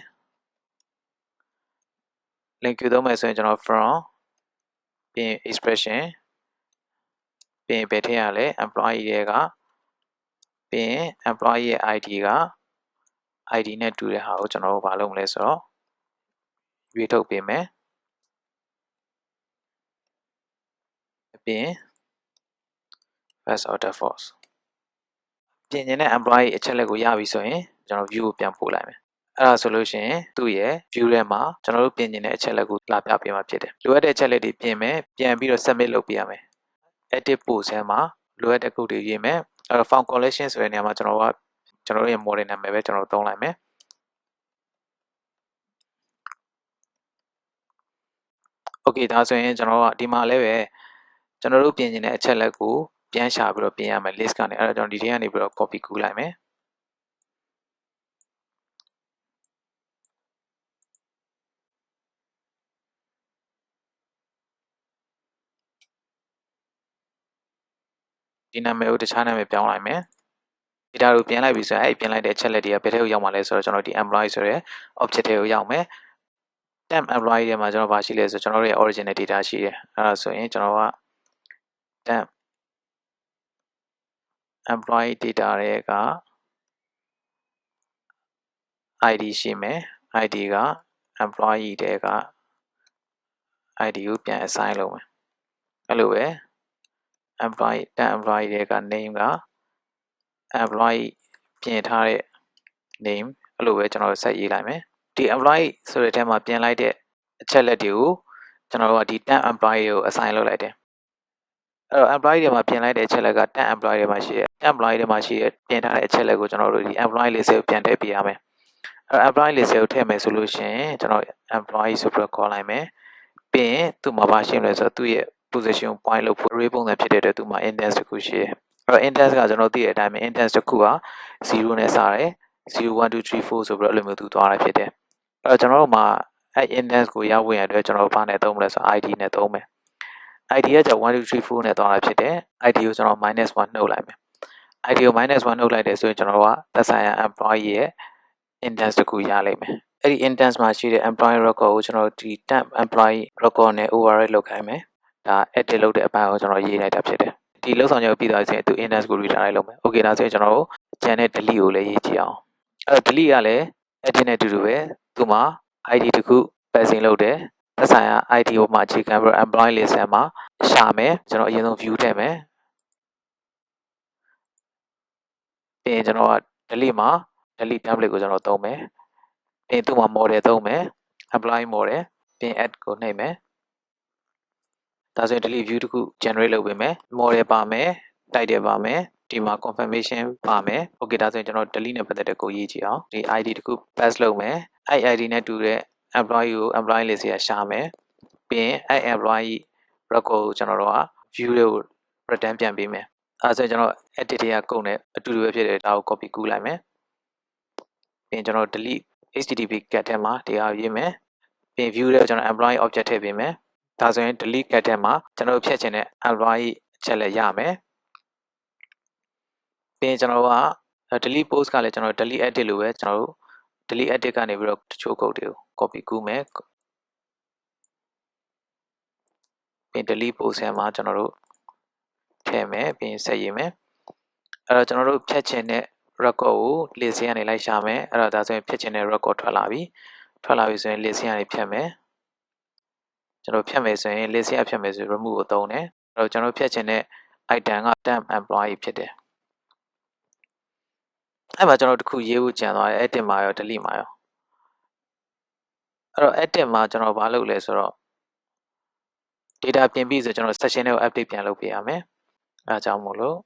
link queue သုံးမယ်ဆိုရင်ကျွန်တော် from ပြီးရင် expression ပြီးရင်ဘယ်ထည့်ရလဲ employee ရဲ့ကပြီးရင် employee ရဲ့ ID က ID နဲ့တူတဲ့ဟာကိုကျွန်တော်တို့ဘာလုပ်မလဲဆိုတော့ရွေးထုတ်ပေးမယ်ပြီးရင် first order false ပြင်ကျင်တဲ့ employee အချက်လက်ကိုရပြီဆိုရင်ကျွန်တော် view ကိုပြန်ပို့လိုက်မယ်အဲ့ဒါဆိုလို့ရှိရင်သူ့ရဲ့ view ထဲမှာကျွန်တော်တို့ပြင်ကျင်တဲ့အချက်လက်ကိုလာပြပေးမှာဖြစ်တယ်လိုအပ်တဲ့အချက်လက်တွေပြင်မယ်ပြန်ပြီးတော့ submit လုပ်ပေးရမယ် edit post ထဲမှာလိုအပ်တဲ့ code တွေရေးမယ်အဲ့တော့ found collection ဆိုတဲ့နေရာမှာကျွန်တော်တို့ရဲ့ model နာမည်ပဲကျွန်တော်သုံးလိုက်မယ် okay ဒါဆိုရင်ကျွန်တော်ကဒီမှာလည်းပဲကျွန်တော်တို့ပြင်ကျင်တဲ့အချက်လက်ကိုပြန်ရှာပြီးတော့ပြင်ရမယ် list ကနေအဲ့တော့ကျွန်တော်ဒီထဲကနေပြီးတော့ copy ကူးလိုက်မယ်ဒီနာမည်ကိုတခြားနာမည်ပြောင်းလိုက်မယ် data ကိုပြင်လိုက်ပြီဆိုရင်အဲ့ပြင်လိုက်တဲ့အချက်လက်တွေကဘယ်ထဲကိုရောက်မှာလဲဆိုတော့ကျွန်တော်ဒီ employee ဆိုတဲ့ object ထဲကိုရောက်မယ် temp employee ထဲမှာကျွန်တော်ဘာရှိလဲဆိုကျွန်တော်တို့ရဲ့ original data ရှိတယ်အဲ့ဒါဆိုရင်ကျွန်တော်က temp employee data တွေက ID ရှိမယ် ID က employee တွေက ID ကိုပြန် assign လုပ်မယ်အဲ့လိုပဲ employee temp employee တွေက name က employee ပြင်ထားတဲ့ name အဲ့လိုပဲကျွန်တော်ဆက်ရေးလိုက်မယ်ဒီ employee ဆိုတဲ့ထဲမှာပြင်လိုက်တဲ့အချက်လက်တွေကိုကျွန်တော်တို့ကဒီ temp employee ကို assign လုပ်လိုက်တယ်အဲ့တော့ employee တွေမှာပြင်လိုက်တဲ့အချက်လက်က temp employee တွေမှာရှိတဲ့ temp employee တွေမှာရှိတဲ့ပြင်ထားတဲ့အချက်လက်ကိုကျွန်တော်တို့ဒီ employee list ကိုပြန်ထည့်ပေးရမယ်အဲ့ employee list ကိုထည့်မယ်ဆိုလို့ရှိရင်ကျွန်တော် employee ဆိုပြီးခေါ်လိုက်မယ်ပြီးရင်သူ့မှာဘာရှိမလဲဆိုတော့သူ့ရဲ့ position point လို့ array ပုံစံဖြစ်တဲ့အတွက်သူ့မှာ index တစ်ခုရှိတယ်အဲ့တော့ index ကကျွန်တော်သိတဲ့အတိုင်းပဲ index တစ်ခုက0နဲ့စတယ်0 1 2 3 4ဆိုပြီးတော့အဲ့လိုမျိုးသူသွားတာဖြစ်တယ်အဲ့တော့ကျွန်တော်တို့မှာအဲ့ index ကိုရောက်ဝင်ရတဲ့ကျွန်တော်တို့ဘာနဲ့သုံးမလဲဆိုတော့ ID နဲ့သုံးမယ် ID ကကြောင့်1 2 3 4နဲ့သွားတာဖြစ်တယ် ID ကိုကျွန်တော် -1 နှုတ်လိုက်မယ် ID ကို -1 နှုတ်လိုက်တယ်ဆိုရင်ကျွန်တော်တို့ကသက်ဆိုင်ရာ employee ရဲ့ index တစ်ခုရလိမ့်မယ်အဲ့ဒီ index မှာရှိတဲ့ employee record ကိုကျွန်တော်ဒီ temp employee record နဲ့ override လုပ်ခိုင်းမယ်ဒါ edit လုပ်တဲ့အပိုင်းကိုကျွန်တော်ရေးလိုက်တာဖြစ်တယ်ဒီလောက်ဆောင်ချက်ပြီးသွားရင်သူ index ကို redirect လုပ်မယ် okay ဒါဆိုရင်ကျွန်တော်တို့ gen နဲ့ delete ကိုလည်းရေးကြည့်အောင်အဲ့တော့ delete ကလည်း edit နဲ့အတူတူပဲသူ့မှာ ID တစ်ခု passing လုပ်တယ်သက်ဆိုင်ရာ ID ဟိုမှာအခြေခံပြီး employee list ထဲမှာရှာမယ်ကျွန်တော်အရင်ဆုံး view ထည့်မယ်ပြီးရင်ကျွန်တော်က delete မှာ delete template ကိုကျွန်တော်သုံးမယ်ပြီးရင်သူ့မှာ model သုံးမယ် employee model ပြီးရင် add ကိုနှိပ်မယ်ဒါဆိုရင် delete view တစ်ခု generate လုပ်ပေးမယ် model ပါမယ် title ပါမယ်ဒီမှာ confirmation ပါမယ် okay ဒါဆိုရင်ကျွန်တော် delete နဲ့ပတ်သက်တဲ့ကိုရေးကြည့်အောင်ဒီ ID တစ်ခု pass လုပ်မယ်အဲ့ ID နဲ့တူတဲ့ employee ကို employee list ရရှာမယ်ပြီးရင်အဲ့ employee record ကိုကျွန်တော်တို့က view လေးကို return ပြန်ပေးမယ်အဲဒါဆိုရင်ကျွန်တော် edit တွေကကုန်နဲ့အတူတူပဲဖြစ်တယ်ဒါကို copy ကူးလိုက်မယ်ပြီးရင်ကျွန်တော် delete http get ထဲမှာတရားရေးမယ်ပြီးရင် view လေးကိုကျွန်တော် employee object ထည့်ပေးမယ်ဒါဆိုရင် delete get ထဲမှာကျွန်တော်ဖြတ်ချင်တဲ့ employee အချက်လက်ရမယ်ပြီးရင်ကျွန်တော်က delete post ကလည်းကျွန်တော် delete edit လို့ပဲကျွန်တော်တို့ delete edit ကနေပြီးတော့တချို့ code တွေကို copy ကူးမယ်ပြီးရင် delete post ထဲမှာကျွန်တော်တို့ထည့်မယ်ပြီးရင်ဆက်ရေးမယ်အဲ့တော့ကျွန်တော်တို့ဖြတ်ချင်တဲ့ record ကို list ကနေလိုက်ရှာမယ်အဲ့တော့ဒါဆိုရင်ဖြတ်ချင်တဲ့ record ထွက်လာပြီဆိုရင် list ကနေဖြတ်မယ်ကျွန်တော်ဖြတ်မယ်ဆိုရင် list ကဖြတ်မယ်ဆိုရင် remove ကိုသုံးတယ်အဲ့တော့ကျွန်တော်ဖြတ်ချင်တဲ့ item က temp employee ဖြစ်တယ်အဲ့မှာကျွန်တော်တခုရေးဖို့ကြံသွားတယ် edit မှာရော delete မှာရောအဲ့တော့ edit မှာကျွန်တော်ဘာလုပ်လဲဆိုတော့ data ပြင်ပြီးဆိုကျွန်တော် section တွေကို update ပြန်လုပ်ပေးရမယ်အဲဒါကြောင့်မို့လို့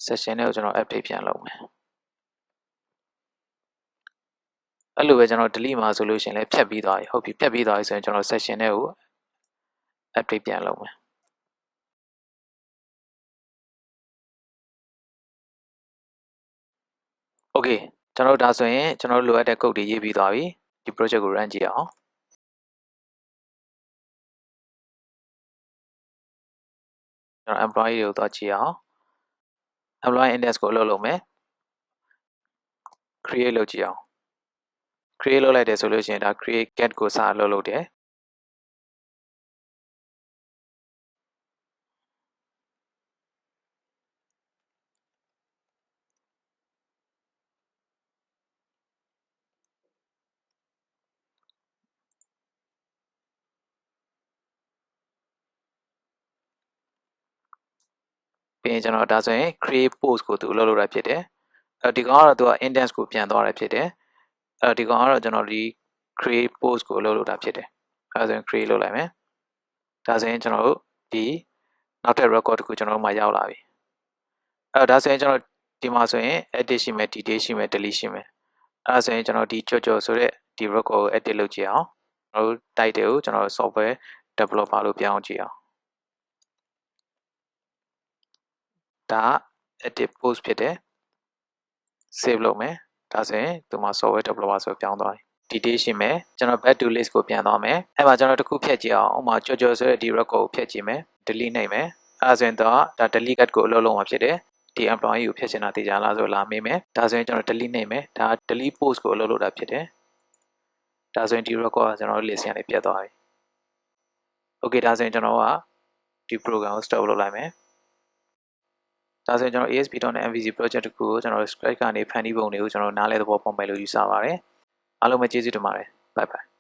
section တွေကိုကျွန်တော် update ပြန်လုပ်မယ်အဲ့လိုပဲကျွန်တော် delete မှာဆိုလို့ရှိရင်လည်းဖြတ်ပြီးသွားပြီဟုတ်ပြီဖြတ်ပြီးသွားပြီဆိုရင်ကျွန်တော် section တွေကို update ပြန်လုပ်မယ်โอเคကျွန်တော်ဒါဆိုရင်ကျွန်တော်လိုအပ်တဲ့ code တွေရေးပြီးသွားပြီဒီ project ကို run ကြည့်အောင်ကျွန်တော် employee တွေကိုသွားကြည့်အောင် employee index ကိုအလုပ်လုပ်မယ် create လုပ်ကြည့်အောင် create လုပ်လိုက်တယ်ဆိုလို့ရှိရင်ဒါ create get ကိုစအလုပ်လုပ်တယ်ပြီးရင်ကျွန်တော်ဒါဆိုရင် create post ကိုသူအလုပ်လုပ်တာဖြစ်တယ်ဒီကောင်ကတော့သူက index ကိုပြန်သွားတာဖြစ်တယ်ဒီကောင်ကတော့ကျွန်တော်ဒီ create post ကိုအလုပ်လုပ်တာဖြစ်တယ်အဲဒါဆိုရင် create လုပ်လိုက်မယ်ဒါဆိုရင်ကျွန်တော်တို့ဒီနောက်ထပ် record တခုကျွန်တော်တို့မှရောက်လာပြီဒါဆိုရင်ကျွန်တော်ဒီမှာဆိုရင် edit ရှိမယ် delete ရှိမယ် delete ရှိမယ်အဲဒါဆိုရင်ကျွန်တော်ဒီကြော်ဆိုတဲ့ဒီ record ကို edit လုပ်ကြည့်အောင်ကျွန်တော်တို့ title ကိုကျွန်တော် software developer လို့ပြောင်းကြည့်အောင်ဒါ edit post ဖြစ်တယ် save လုပ်မယ်ဒါဆိုရင်ဒီမှာ software developer ဆိုပြောင်းသွားပြီ detail ရှိမယ်ကျွန်တော် back to list ကိုပြန်သွားမယ်အဲ့မှာကျွန်တော်တခုဖြတ်ကြည့်အောင်ဥပမာကြော်ဆိုတဲ့ဒီ record ကိုဖြတ်ကြည့်မယ် delete နိုင်မယ်အဲ့ဒါဆိုရင်တော့ဒါ delete cut ကိုအလုပ်လုပ်မှာဖြစ်တယ်ဒီ employee ကိုဖြတ်ချင်တာသိကြလားဆိုလာမေးမယ်ဒါဆိုရင်ကျွန်တော် delete နိုင်မယ်ဒါ delete post ကိုအလုပ်လုပ်တာဖြစ်တယ်ဒါဆိုရင်ဒီ record ကကျွန်တော် list ကနေပြတ်သွားပြီ okay ဒါဆိုရင်ကျွန်တော်ကဒီ program ကို stop လုပ်လိုက်မယ်ဒါဆိုရင်ကျွန်တော် ASP.NET MVC project တခုကိုကျွန်တော် Scratch ကနေဖန်တီးပုံတွေကိုကျွန်တော်နားလည်သဘောပေါက်မယ်လို့ယူဆပါတယ်အားလုံးပဲကျေးဇူးတင်ပါတယ် bye bye